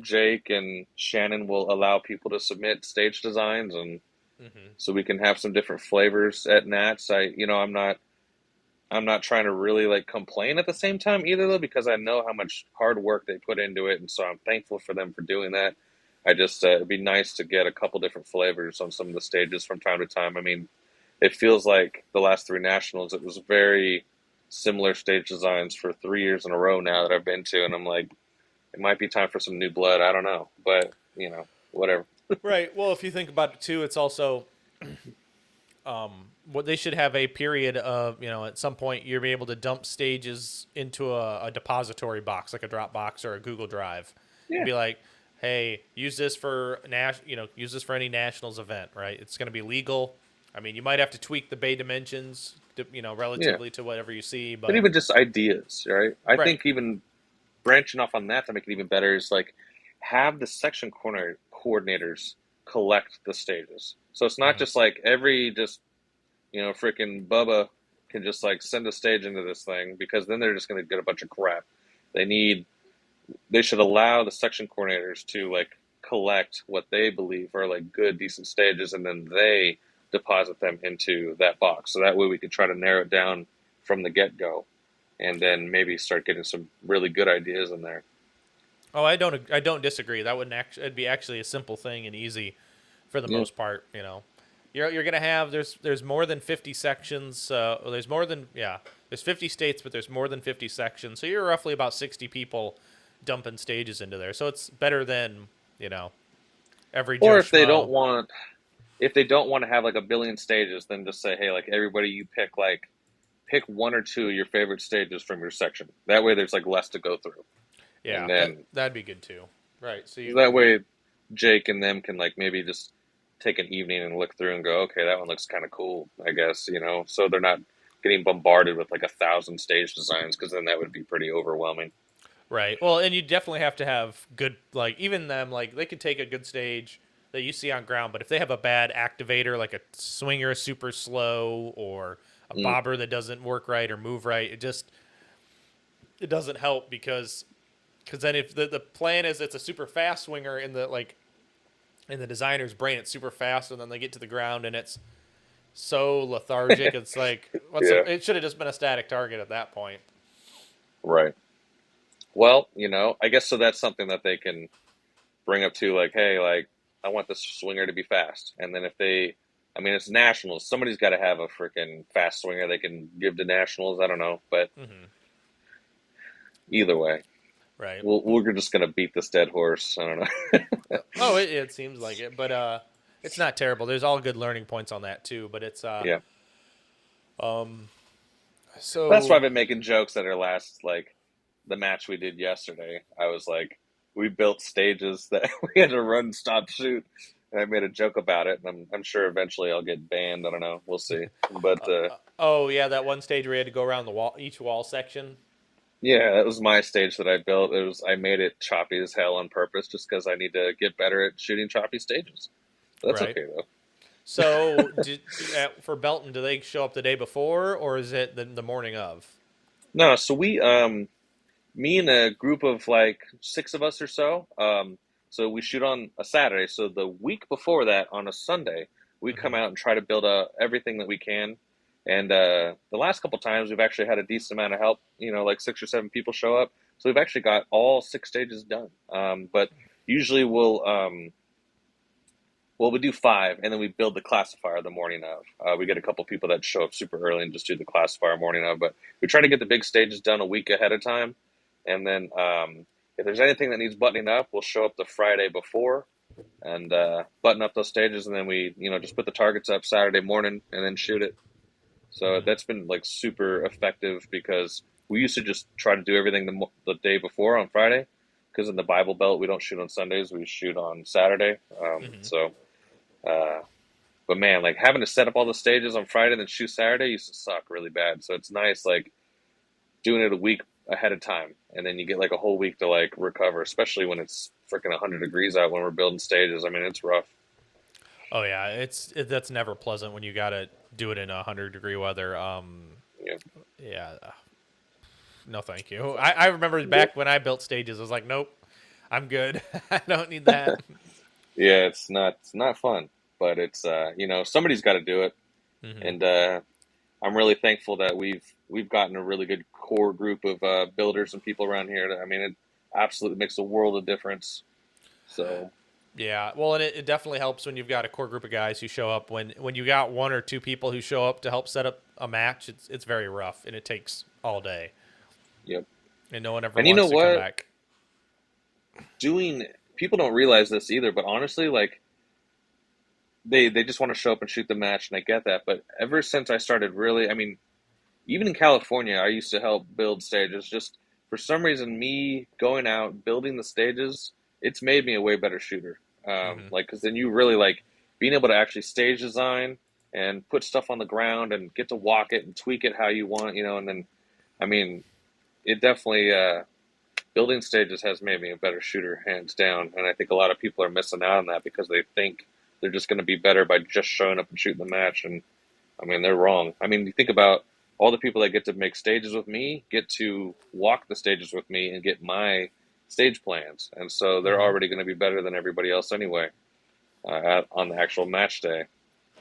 Jake and Shannon will allow people to submit stage designs, and Mm-hmm. so we can have some different flavors at Nats. I'm not trying to really like complain at the same time either though, because I know how much hard work they put into it, and so I'm thankful for them for doing that. I just it'd be nice to get a couple different flavors on some of the stages from time to time. I mean, it feels like the last three nationals, it was very similar stage designs for 3 years in a row now that I've been to, and I'm like, it might be time for some new blood. I don't know, but whatever. Right. Well, if you think about it too, it's also what they should have a period of, at some point you're be able to dump stages into a depository box, like a Dropbox or a Google Drive, and Yeah, be like, hey, use this for use this for any nationals event, right? It's going to be legal. I mean, you might have to tweak the bay dimensions, yeah, relatively to whatever you see, but but even just ideas, right? I right. think even branching off on that to make it even better is like have the section corner coordinators collect the stages. So it's not Mm-hmm. just like every just freaking Bubba can just like send a stage into this thing, because then they're just going to get a bunch of crap. They need they should allow the section coordinators to like collect what they believe are like good decent stages, and then they deposit them into that box. So that way we can try to narrow it down from the get go, and then maybe start getting some really good ideas in there. Oh, I don't disagree. That wouldn't actually, it'd be actually a simple thing and easy for the Yeah. most part. You're gonna have there's more than 50 sections. Well, there's more than there's 50 states, but there's more than 50 sections. So you're roughly about 60 people dumping stages into there. So it's better than you know every Joe Or if they don't Schmo. want if they don't want to have like a billion stages, then just say, hey, like everybody, you pick one or two of your favorite stages from your section. That way, there's like less to go through, and Yeah, then that'd be good too. Right. So that way, Jake and them can like maybe just take an evening and look through and go, okay, that one looks kind of cool, I guess, so they're not getting bombarded with like 1,000 stage designs, because then that would be pretty overwhelming. right. Well, and you definitely have to have good, like, even them, like, they could take a good stage that you see on ground, but if they have a bad activator, like a swinger super slow or a Mm, bobber that doesn't work right or move right, it doesn't help because then if the plan is it's a super fast swinger in the designer's brain, it's super fast, and then they get to the ground and it's so lethargic. It's like, yeah, it should have just been a static target at that point. right. Well, I guess so that's something that they can bring up to, like, hey, like, I want this swinger to be fast. And then I mean, it's nationals. Somebody's got to have a freaking fast swinger they can give to nationals. I don't know. But Hmm. either way, Right. we're just going to beat this dead horse. I don't know. Oh, it seems like it, but it's not terrible. There's all good learning points on that too. But it's Yeah. um, That's why so I've been making jokes at our last, like, the match we did yesterday. I was like, we built stages that we had to run, stop, shoot. And I made a joke about it. And I'm sure eventually I'll get banned. I don't know. We'll see. But oh yeah, that one stage where you had to go around the wall, each wall section. yeah, that was my stage that I built. I made it choppy as hell on purpose just because I need to get better at shooting choppy stages. That's Right. okay though. So for Belton, do they show up the day before or is it the morning of? No, so me and a group of like six of us or so. So we shoot on a Saturday. So the week before that, on a Sunday, we come Hmm. out and try to build everything that we can. And the last couple times, we've actually had a decent amount of help. Like 6 or 7 people show up. So we've actually got all 6 stages done. But usually we do five, and then we build the classifier the morning of. We get a couple people that show up super early and just do the classifier morning of. But we try to get the big stages done a week ahead of time, and then if there's anything that needs buttoning up, we'll show up the Friday before and button up those stages, and then we just put the targets up Saturday morning and then shoot it. So Hmm. that's been like super effective, because we used to just try to do everything the day before on Friday, because in the Bible Belt we don't shoot on Sundays, we shoot on Saturday. Hmm. Uh, but man, like having to set up all the stages on Friday and then shoot Saturday used to suck really bad. So it's nice like doing it a week ahead of time, and then you get like a whole week to like recover, especially when it's freaking 100 degrees out when we're building stages. I mean, it's rough. Oh yeah, that's never pleasant when you gotta do it in 100-degree weather. Yeah. Yeah, no, thank you. I remember Yep. back when I built stages, I was like, nope, I'm good. I don't need that. Yeah, it's not fun, but it's somebody's got to do it, Hmm. and I'm really thankful that we've gotten a really good core group of builders and people around here. I mean, it absolutely makes a world of difference. So, Yeah, well, and it definitely helps when you've got a core group of guys who show up. When you got one or two people who show up to help set up a match, it's very rough and it takes all day, yep. and no one ever And you know wants to come what? back. Doing People don't realize this either, but honestly, like they just want to show up and shoot the match, and I get that. But ever since I started really, I mean, even in California, I used to help build stages. Just for some reason, me going out building the stages, it's made me a way better shooter. Hmm. Like, because then you really like being able to actually stage design and put stuff on the ground and get to walk it and tweak it how you want, and then, I mean, it definitely building stages has made me a better shooter, hands down. And I think a lot of people are missing out on that because they think they're just going to be better by just showing up and shooting the match. And I mean, they're wrong. I mean, you think about all the people that get to make stages with me, get to walk the stages with me and get my stage plans. And so they're Hmm. already going to be better than everybody else anyway on the actual match day.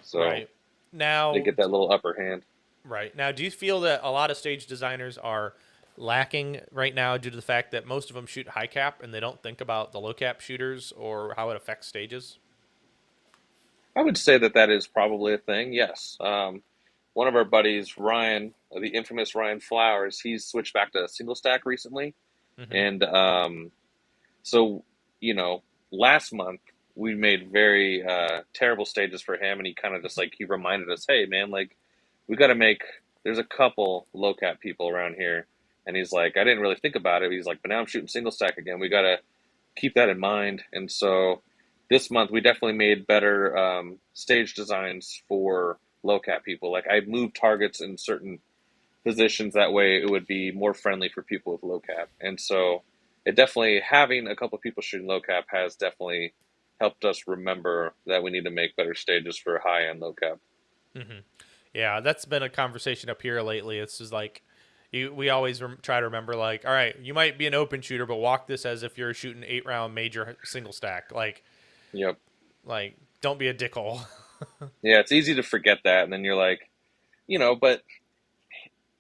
So Right they now, get that little upper hand. right now, do you feel that a lot of stage designers are lacking right now due to the fact that most of them shoot high cap and they don't think about the low cap shooters or how it affects stages? I would say that that is probably a thing, yes. One of our buddies, Ryan, the infamous Ryan Flowers, he's switched back to single stack recently. Hmm. And so, you know, last month we made very terrible stages for him, and he kind of just like he reminded us, "Hey, man, like we got to make." There's a couple low cap people around here, and he's like, "I didn't really think about it." He's like, "But now I'm shooting single stack again. We got to keep that in mind." And so this month we definitely made better stage designs for low cap people. Like I moved targets in certain positions that way it would be more friendly for people with low cap. And so it definitely having a couple of people shooting low cap has definitely helped us remember that we need to make better stages for high and low cap. Hmm. Yeah, that's been a conversation up here lately. It's just like we always try to remember, like, all right, you might be an open shooter, but walk this as if you're shooting 8 round major single stack. Yep. Like don't be a dickhole. Yeah, it's easy to forget that, and then you're like, but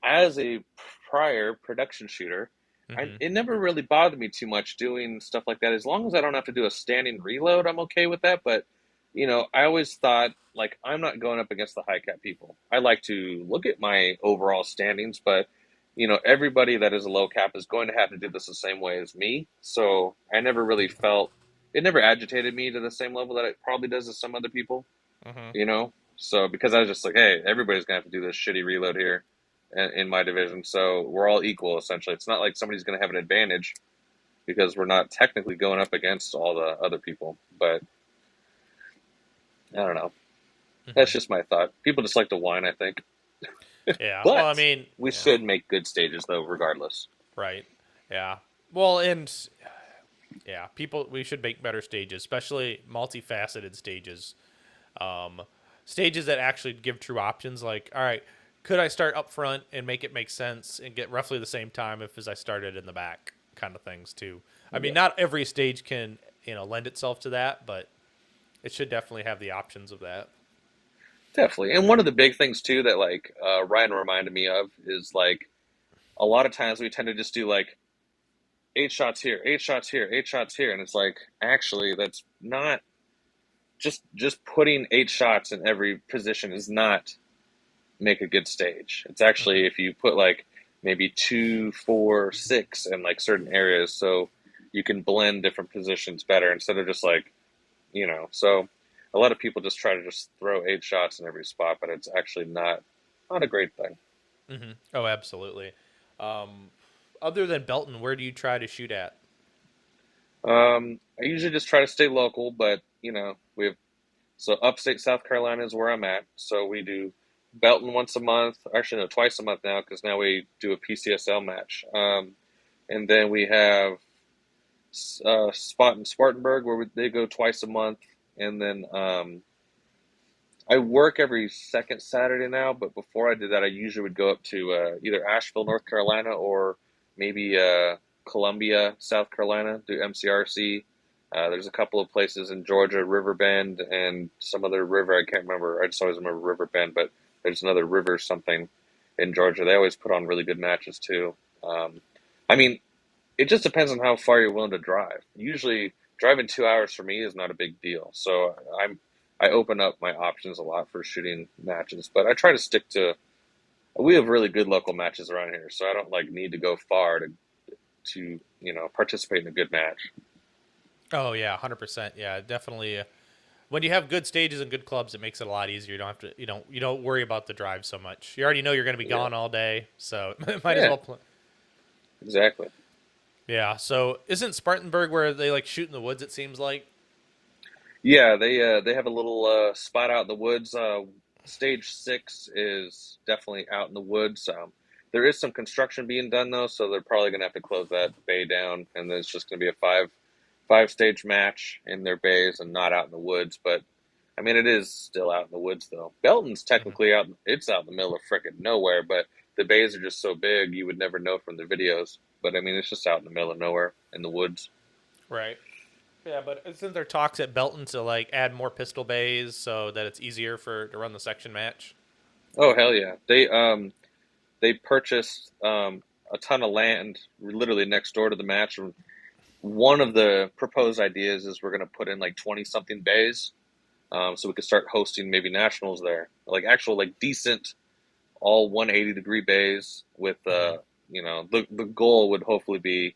as a prior production shooter, Hmm. it never really bothered me too much doing stuff like that. As long as I don't have to do a standing reload, I'm okay with that. But, I always thought, like, I'm not going up against the high cap people. I like to look at my overall standings, but, everybody that is a low cap is going to have to do this the same way as me. So I never really felt, it never agitated me to the same level that it probably does to some other people, Hmm. you know? So because I was just like, hey, everybody's gonna have to do this shitty reload here in my division, so we're all equal essentially. It's not like somebody's gonna have an advantage because we're not technically going up against all the other people. But I don't know. That's Hmm. just my thought. People just like to whine, I think. Yeah. Well, I But mean, we yeah. should make good stages though, regardless. Right. Yeah. Well, and yeah, we should make better stages, especially multifaceted stages. Um, Stages that actually give true options. Like, all right, could I start up front and make it make sense and get roughly the same time if as I started in the back, kind of things too. I mean, Yeah, not every stage can lend itself to that, but it should definitely have the options of that. definitely. And one of the big things too that like Ryan reminded me of is like a lot of times we tend to just do like 8 shots here, 8 shots here, 8 shots here, and it's like actually that's not just putting 8 shots in every position is not make a good stage. It's actually Hmm. if you put like maybe 2, 4, 6 in like certain areas, so you can blend different positions better instead of just like So a lot of people just try to just throw 8 shots in every spot, but it's actually not a great thing. Hmm. Oh, absolutely. Um, Other than Belton, where do you try to shoot at? I usually just try to stay local, but we have so upstate South Carolina is where I'm at. So we do Belton once a month. Actually, no, twice a month now because now we do a PCSL match. And then we have spot in Spartanburg where they go twice a month, and then I work every second Saturday now. But before I did that, I usually would go up to either Asheville, North Carolina, or maybe Columbia, South Carolina, do MCRC. There's a couple of places in Georgia, River Bend, and some other river. I can't remember. I just always remember River Bend, but there's another river something in Georgia. They always put on really good matches too. I mean, it just depends on how far you're willing to drive. Usually, driving 2 hours for me is not a big deal. So I open up my options a lot for shooting matches, but I try to stick to. We have really good local matches around here, so I don't like need to go far to participate in a good match. Oh yeah, 100%. Yeah, definitely. When you have good stages and good clubs, it makes it a lot easier. You don't have to, you don't worry about the drive so much. You already know you're going to be Yeah, gone all day, so might as yeah, well play. exactly. Yeah. So isn't Spartanburg where they like shoot in the woods? It seems like. Yeah, they have a little spot out in the woods. Stage 6 is definitely out in the woods. There is some construction being done though, so they're probably gonna have to close that bay down, and then it's just gonna be a five stage match in their bays and not out in the woods. But I mean, it is still out in the woods though. Belton's Mhm. technically out. It's out in the middle of frickin' nowhere, but the bays are just so big you would never know from the videos. But I mean, it's just out in the middle of nowhere in the woods. Right. Yeah, but isn't there talks at Belton to like add more pistol bays so that it's easier for to run the section match? Oh hell yeah! They purchased a ton of land literally next door to the match. One of the proposed ideas is we're going to put in like 20 something bays, so we could start hosting maybe nationals there, like actual like decent all 180-degree bays with Hmm. the goal would hopefully be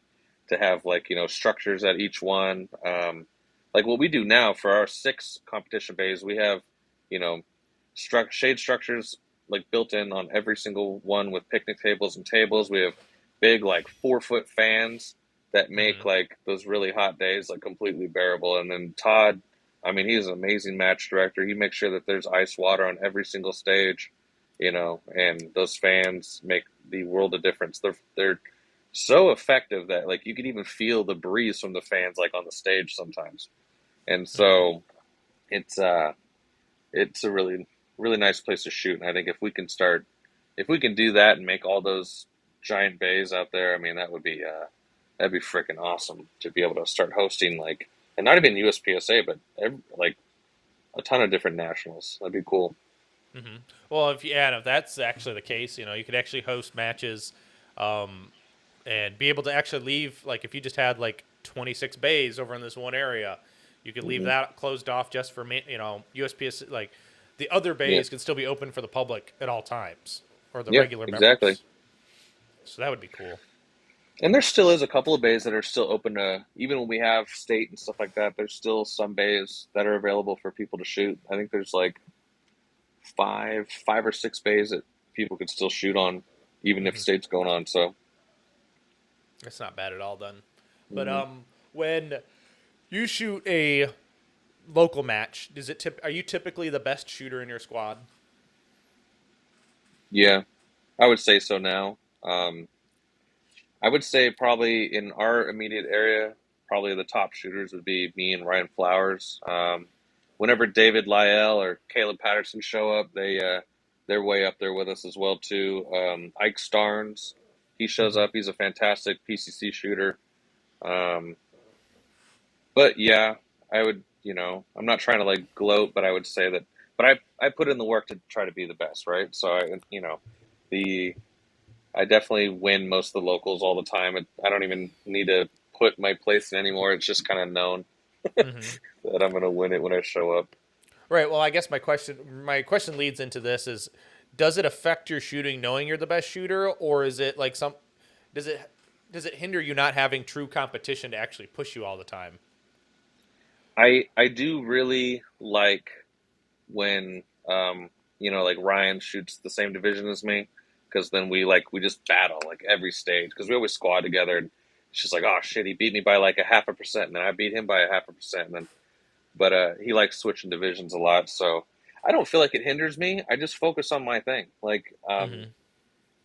to have like structures at each one, like what we do now for our 6 competition bays. We have you know shade structures like built in on every single one with picnic tables and tables. We have big like 4 foot fans that make Hmm. like those really hot days like completely bearable. And then Todd, I mean, he's an amazing match director. He makes sure that there's ice water on every single stage, and those fans make the world of difference. They're so effective that like you can even feel the breeze from the fans like on the stage sometimes. And Hmm. so it's it's a really nice place to shoot. And I think if we can do that and make all those giant bays out there, I mean that'd be freaking awesome to be able to start hosting like, and not even USPSA, but like a ton of different nationals. That'd be cool. Hmm. Well, if that's actually the case, you could actually host matches, um, and be able to actually leave. Like if you just had like 26 bays over in this one area, you could leave Hmm. that closed off just for USPS. Like the other Yeah, bays could still be open for the public at all times or the yeah, regular exactly. members. So that would be cool. And there still is a couple of bays that are still open to, even when we have state and stuff like that. There's still some bays that are available for people to shoot. I think there's like five or six bays that people could still shoot on, even if Hmm. state's going on. So, That's not bad at all done. But hmm when you shoot a local match, are you typically the best shooter in your squad? yeah, I would say so now. Um, I would say probably in our immediate area, probably the top shooters would be me and Ryan Flowers. Whenever David Lyell or Caleb Patterson show up, they're way up there with us as well too. Ike Starnes, he shows Hmm. up. He's a fantastic PCC shooter. Um, but yeah, I would, I'm not trying to like gloat, but I would say that, but I put in the work to try to be the best, right? So the I definitely win most of the locals all the time. I don't even need to put my place in anymore. It's just kind of known Hmm. that I'm going to win it when I show up. Right. Well, I guess my question leads into this: is does it affect your shooting knowing you're the best shooter, or is it like does it does it hinder you not having true competition to actually push you all the time? I do really like when like Ryan shoots the same division as me, because then we just battle like every stage because we always squad together. And it's just like, oh shit, he beat me by like a half a percent, and then I beat him by a half a percent, and then but he likes switching divisions a lot, so I don't feel like it hinders me. I just focus on my thing. Like Hmm.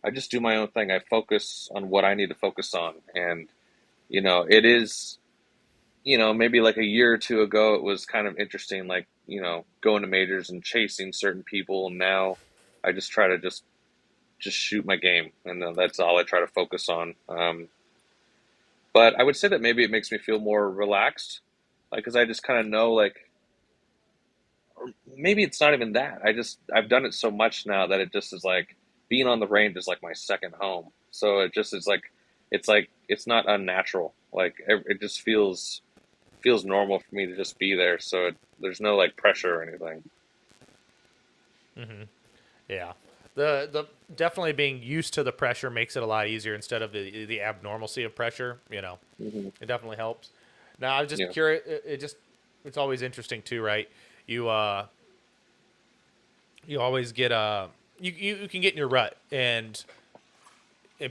I just do my own thing. I focus on what I need to focus on, and it is. maybe like a year or two ago, it was kind of interesting, like, going to majors and chasing certain people. And now I just try to just shoot my game, and that's all I try to focus on. But I would say that maybe it makes me feel more relaxed, like, because I just kind of know, like, or maybe it's not even that. I've done it so much now that it just is like being on the range is like my second home. So it just is like it's not unnatural. Like it just feels normal for me to just be there. So there's no like pressure or anything. Hmm. Yeah. The definitely being used to the pressure makes it a lot easier instead of the abnormalcy of pressure. Hmm. It definitely helps. Now, I'm just Yeah. curious. It's always interesting too, right? You you always get you can get in your rut, and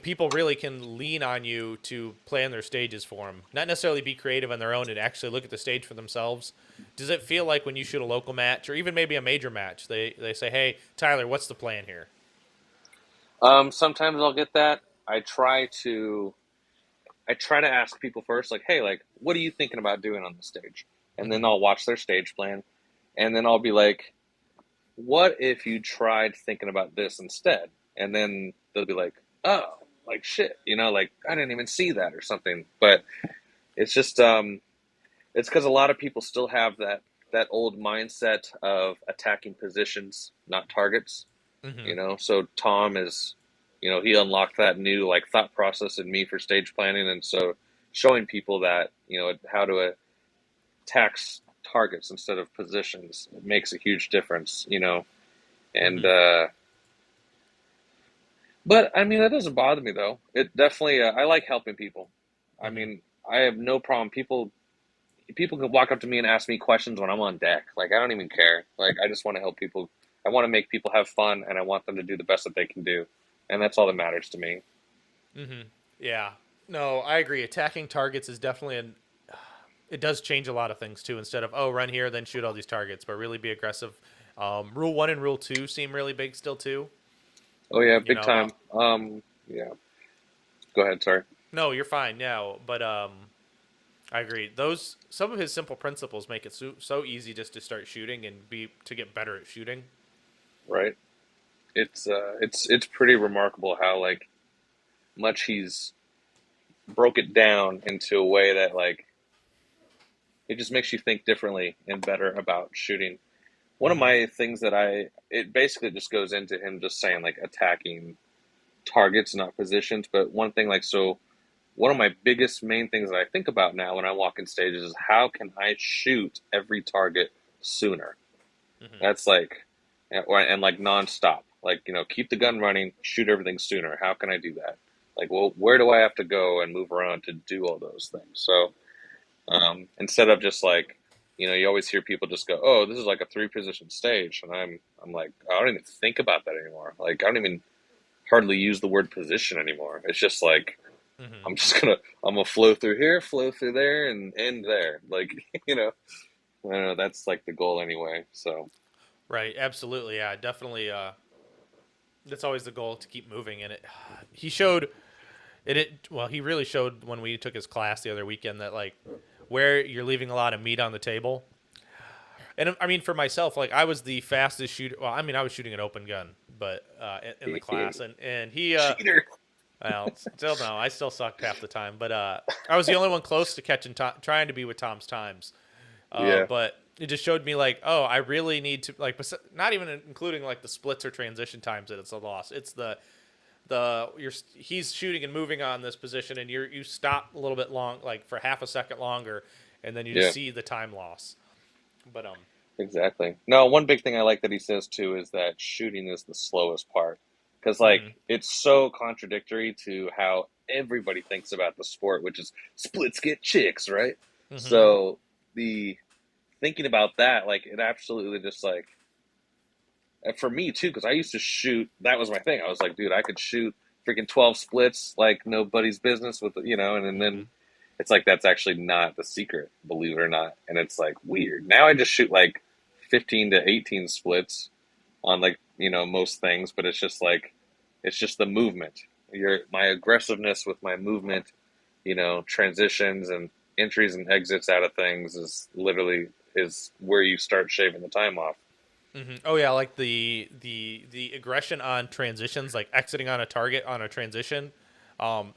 people really can lean on you to plan their stages for them, not necessarily be creative on their own and actually look at the stage for themselves. Does it feel like when you shoot a local match or even maybe a major match, they say, "Hey, Tyler, what's the plan here?" Sometimes I'll get that. I try to I try to ask people first, like, hey, like, what are you thinking about doing on the stage? And then Hmm. I'll watch their stage plan, and then I'll be like, what if you tried thinking about this instead? And then they'll be like, oh, like shit, like I didn't even see that or something. But it's just, it's because a lot of people still have that old mindset of attacking positions, not targets. Hmm. So Tom is, he unlocked that new like thought process in me for stage planning, and so showing people that how to attack targets instead of positions, it makes a huge difference. And Hmm. but I mean that doesn't bother me though. It definitely I like helping people. I Hmm. mean I have no problem. People can walk up to me and ask me questions when I'm on deck. Like I don't even care. Like I just want to help people. I want to make people have fun, and I want them to do the best that they can do, and that's all that matters to me. Hmm. Yeah. No, I agree. Attacking targets is definitely it does change a lot of things too. Instead of run here then shoot all these targets, but really be aggressive. Rule 1 and Rule 2 seem really big still too. Oh yeah, You big know, time. Yeah. Go ahead. Sorry. no, you're fine now, but I agree. Those some of his simple principles make it so easy just to start shooting and be to get better at shooting. Right. It's pretty remarkable how like much he's broke it down into a way that like it just makes you think differently and better about shooting. One of Hmm. my things that it basically just goes into him just saying like attacking targets, not positions. But one thing like so one of my biggest main things that I think about now when I walk in stages is how can I shoot every target sooner? Hmm. That's like and like nonstop. Like, keep the gun running, shoot everything sooner. How can I do that? Like, well, where do I have to go and move around to do all those things? So, instead of just like, you always hear people just go, "Oh, this is like a three position stage," and I'm like, I don't even think about that anymore. Like, I don't even hardly use the word position anymore. It's just like Hmm. I'm gonna flow through here, flow through there, and end there. Like, I don't know. That's like the goal anyway. So, Right. Absolutely. Yeah. Definitely. That's always the goal to keep moving. And he showed it. Well, he really showed when we took his class the other weekend that like where you're leaving a lot of meat on the table. And I mean, for myself, like I was the fastest shooter. Well, I mean, I was shooting an open gun, but in the class, and he cheater. well, still no, I still sucked half the time, but I was the only one close to catching, trying to be with Tom's times. Yeah, But it just showed me like, oh, I really need to like, not even including like the splits or transition times that it's a loss. It's he's shooting and moving on this position, and you stop a little bit long, like for half a second longer, and then you just yeah, see the time loss. But exactly. No, one big thing I like that he says too is that shooting is the slowest part. Because, like, mhm, it's so contradictory to how everybody thinks about the sport, which is splits get chicks, right? mhm, So, the thinking about that, like, it absolutely just, like, for me too, because I used to shoot, that was my thing. I was like, dude, I could shoot freaking 12 splits like nobody's business with, and then mhm. it's like that's actually not the secret, believe it or not. And it's like weird. Now I just shoot like 15 to 18 splits on like, most things, but it's just like, it's just the movement. My aggressiveness with my movement, transitions and entries and exits out of things is where you start shaving the time off. Oh yeah, like the aggression on transitions, like exiting on a target on a transition.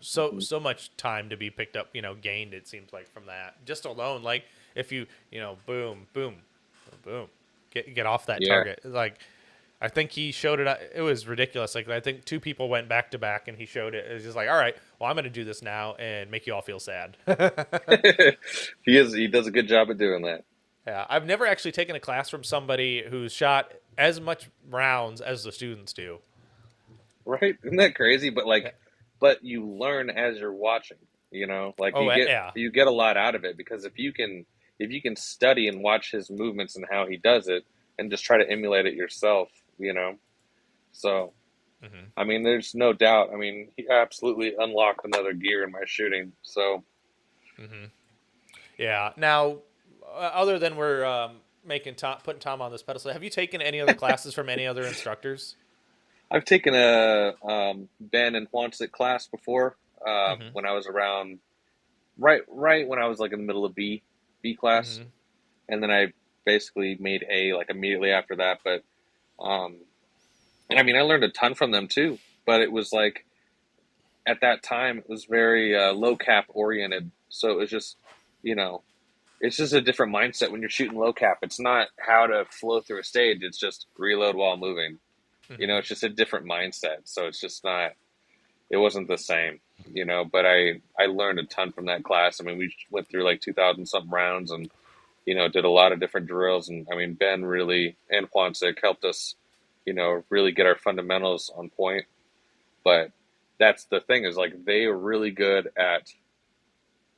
So much time to be picked up, gained. It seems like from that just alone. Like if you boom, boom, boom, get off that Yeah. target. Like I think he showed it. It was ridiculous. Like I think two people went back to back, and he showed it. It was just like, all right, well, I'm going to do this now and make you all feel sad. He does a good job at doing that. Yeah, I've never actually taken a class from somebody who's shot as much rounds as the students do. Right? Isn't that crazy? Yeah. But you learn as you're watching, like Oh, yeah. you get a lot out of it because if you can study and watch his movements and how he does it and just try to emulate it yourself, So, hmm I mean, there's no doubt. I mean, he absolutely unlocked another gear in my shooting. So, hmm Yeah. Now, other tn we're putting Tom on this pedestal, have you taken any other classes from any other instructors? I've taken a Ben and Juansit class before hmm when I was around right when I was like in the middle of B class, hmm and then I basically made A like immediately after that. But um, and I mean, I learned a ton from them too. But it was like at that time it was very low cap oriented, so it was just you know it's just a different mindset when you're shooting low cap. It's not how to flow through a stage. It's just reload while moving. hmm It's just a different mindset. So it's just not. It wasn't the same. But I learned a ton from that class. I mean, we went through like 2,000 something rounds, and did a lot of different drills. And I mean, Ben really and Quansick helped us, really get our fundamentals on point. But that's the thing is like they are really good at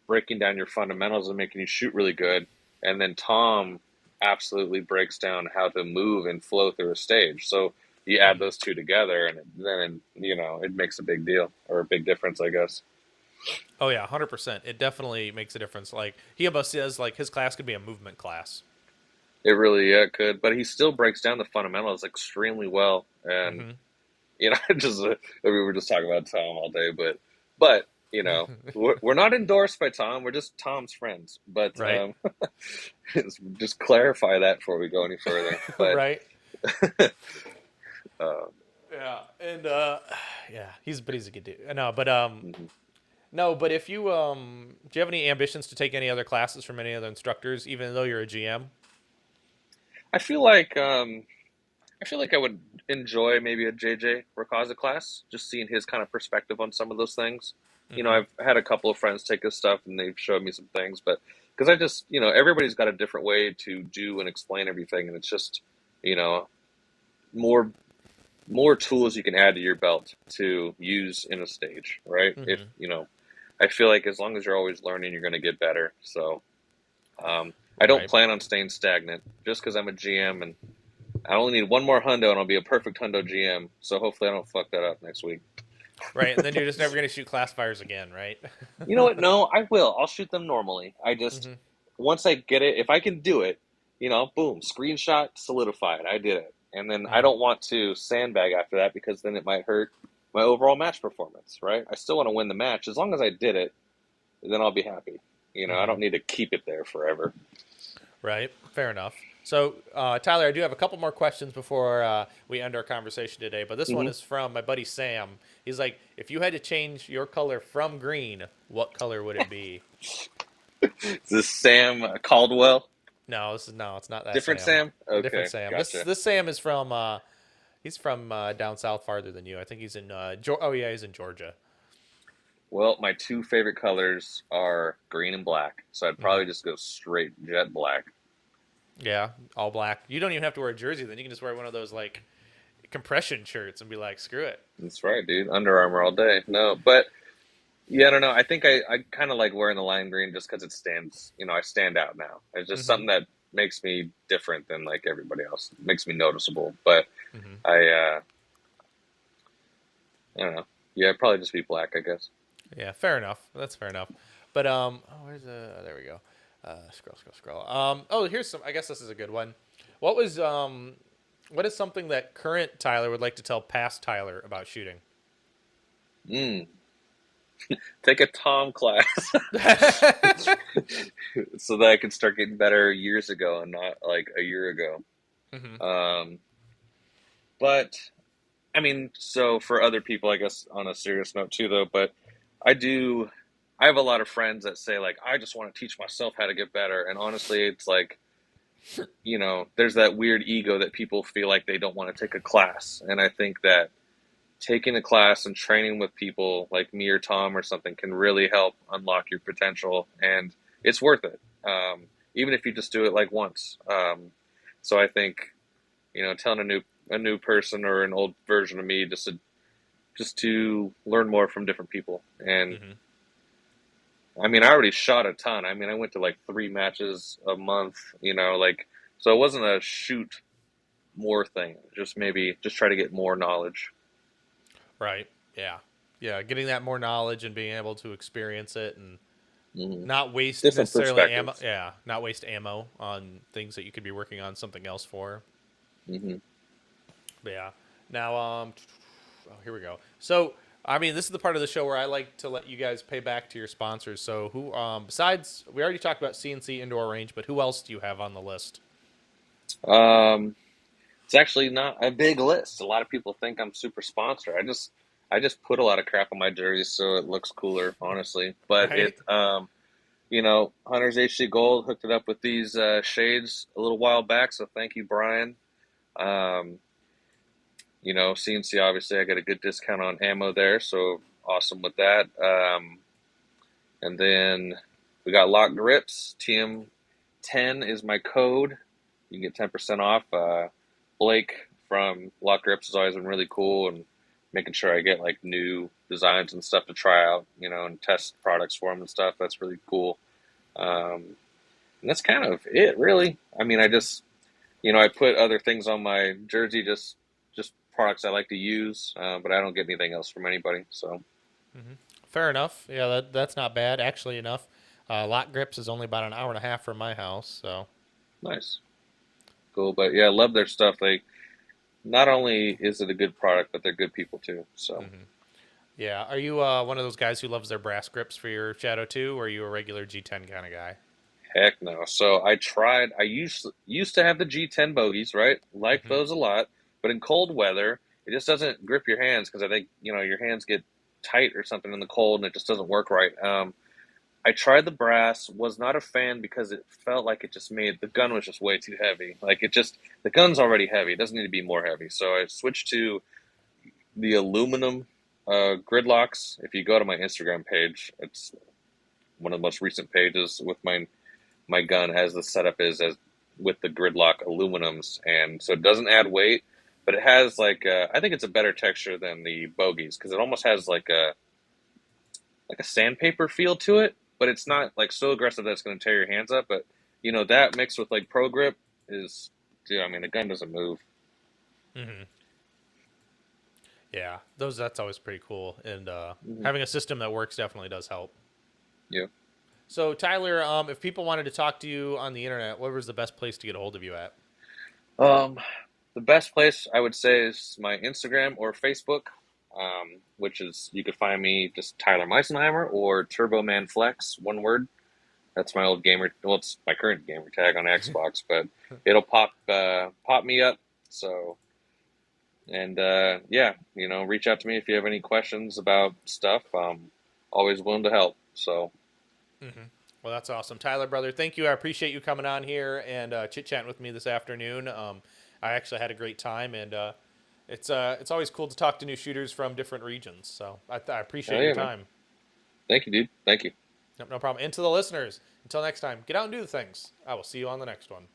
breaking down your fundamentals and making you shoot really good. And then Tom absolutely breaks down how to move and flow through a stage. So you add hmm those two together, and then it makes a big deal or a big difference, I guess. Oh yeah, 100%. It definitely makes a difference. Like he almost says, like his class could be a movement class. It really could, but he still breaks down the fundamentals extremely well. And hmm just we were just talking about Tom all day, but we're not endorsed by Tom. We're just Tom's friends. But Right. just clarify that before we go any further. But Right. uh, Yeah. And yeah, he's a good dude. No, but mhm. no, but if you do you have any ambitions to take any other classes from any other instructors, even though you're a GM? I feel like I would enjoy maybe a JJ Rakaza class, just seeing his kind of perspective on some of those things. hmm I've had a couple of friends take his stuff and they've showed me some things, but because I just, everybody's got a different way to do and explain everything, and it's just, you know, more more tools you can add to your belt to use in a stage, right? If hmm I feel like as long as you're always learning, you're going to get better. So I don't Right. plan on staying stagnant just because I'm a GM and I only need one more hundo and I'll be a perfect hundo GM. So hopefully I don't fuck that up next week. Right. And then you're just never going to shoot classifiers again, right? You know what? No, I will. I'll shoot them normally. I just hmm once I get it, if I can do it, boom, screenshot, solidified. I did it. And then I hmm don't want to sandbag after that because then it might hurt my overall match performance, right? I still want to win the match. As long as I did it, then I'll be happy. I hmm don't need to keep it there forever. Right. Fair enough. So, Tyler, I do have a couple more questions before we end our conversation today. But this one Hmm. is from my buddy Sam. He's like, if you had to change your color from green, what color would it be? Is this Sam Caldwell? No, it's not that Different Sam. Sam? A different Okay, Sam. This gotcha. this Sam is from he's from down south farther than you. I think he's in oh yeah, he's in Georgia. Well, my two favorite colors are green and black, so I'd hmm probably just go straight jet black. Yeah, all black. You don't even have to wear a jersey. Then you can just wear one of those like compression shirts and be like, screw it. That's right, dude. Under Armour all day. No, but yeah, I don't know. I think I kind of like wearing the lime green just because it stands. I stand out now. It's just hmm something that makes me different than like everybody else. It makes me noticeable. But hmm I I don't know. Yeah, it'd probably just be black, I guess. Yeah, fair enough. That's fair enough. But where's the? Oh, there we go. Scroll. Oh, here's some. I guess this is a good one. What was what is something that current Tyler would like to tell past Tyler about shooting? Mm. Take a Tom class. so that I could start getting better years ago and not like a year ago. Mm-hmm. Um, but I mean, so for other people, I guess on a serious note too, though, but I do, I have a lot of friends that say, like, I just want to teach myself how to get better. And honestly, it's like, there's that weird ego that people feel like they don't want to take a class. And I think that taking a class and training with people like me or Tom or something can really help unlock your potential. And it's worth it. Even if you just do it like once. So I think, telling a new person or an old version of me just to learn more from different people. And Mm-hmm. I mean, I already shot a ton. I mean, I went to like 3 matches a month, like, so it wasn't a shoot more thing. Just maybe just try to get more knowledge. Right. Yeah. Yeah. Getting that more knowledge and being able to experience it and Hmm. not waste Different necessarily ammo. perspectives. Yeah. Not waste ammo on things that you could be working on something else for. Hmm. But yeah. Now, oh, here we go. So, I mean, this is the part of the show where I like to let you guys pay back to your sponsors. So, who, besides, we already talked about CNC Indoor Range, but who else do you have on the list? Um, it's actually not a big list. A lot of people think I'm super sponsor. I just put a lot of crap on my jerseys so it looks cooler, honestly. But Right. Hunter's HC Gold hooked it up with these shades a little while back. So thank you, Brian. Um, CNC, obviously, I got a good discount on ammo there, so awesome with that. And then we got lock grips. TM10 is my code. You can get 10% off. Blake from Lock Grips has always been really cool and making sure I get like new designs and stuff to try out, and test products for him and stuff. That's really cool. And that's kind of it, really. I mean, I put other things on my jersey, just products I like to use, but I don't get anything else from anybody. So Mm-hmm. Fair enough. Yeah, that's not bad. Actually, enough. Lock Grips is only about an hour and a half from my house, so. nice, cool. But yeah, I love their stuff. They not only is it a good product, but they're good people too. So Mm-hmm. Yeah. Are you one of those guys who loves their brass grips for your Shadow 2, or are you a regular G10 kind of guy? heck no. So I tried. I used to have the G10 bogies, right? Like Mm-hmm. those a lot, but in cold weather, it just doesn't grip your hands because I think your hands get tight or something in the cold, and it just doesn't work right. I tried the brass, was not a fan because it felt like it just made the gun was just way too heavy. Like the gun's already heavy; it doesn't need to be more heavy. So I switched to the aluminum gridlocks. If you go to my Instagram page, it's one of the most recent pages with my gun as the setup is as with the gridlock aluminums, and so it doesn't add weight, but it has like I think it's a better texture than the bogies because it almost has like a sandpaper feel to it, but it's not like so aggressive that it's going to tear your hands up. But that mixed with like Pro Grip is, dude. I mean, the gun doesn't move. Mm-hmm. Yeah, that's always pretty cool, and Hmm. having a system that works definitely does help. Yeah. So, Tyler, if people wanted to talk to you on the internet, what was the best place to get a hold of you at? Um, the best place I would say is my Instagram or Facebook, which is you could find me just Tyler Meisenheimer or Turbo Man Flex, one word. That's my old gamer. Well, it's my current gamer tag on Xbox, but it'll pop me up. So, and yeah, reach out to me if you have any questions about stuff. I'm always willing to help. So, Mm-hmm. Well, that's awesome, Tyler, brother. Thank you. I appreciate you coming on here and chit chatting with me this afternoon. I actually had a great time, and it's always cool to talk to new shooters from different regions. So I hell appreciate your yeah, man. time. Thank you, dude. Thank you. No problem. And to the listeners, until next time, get out and do the things. I will see you on the next one.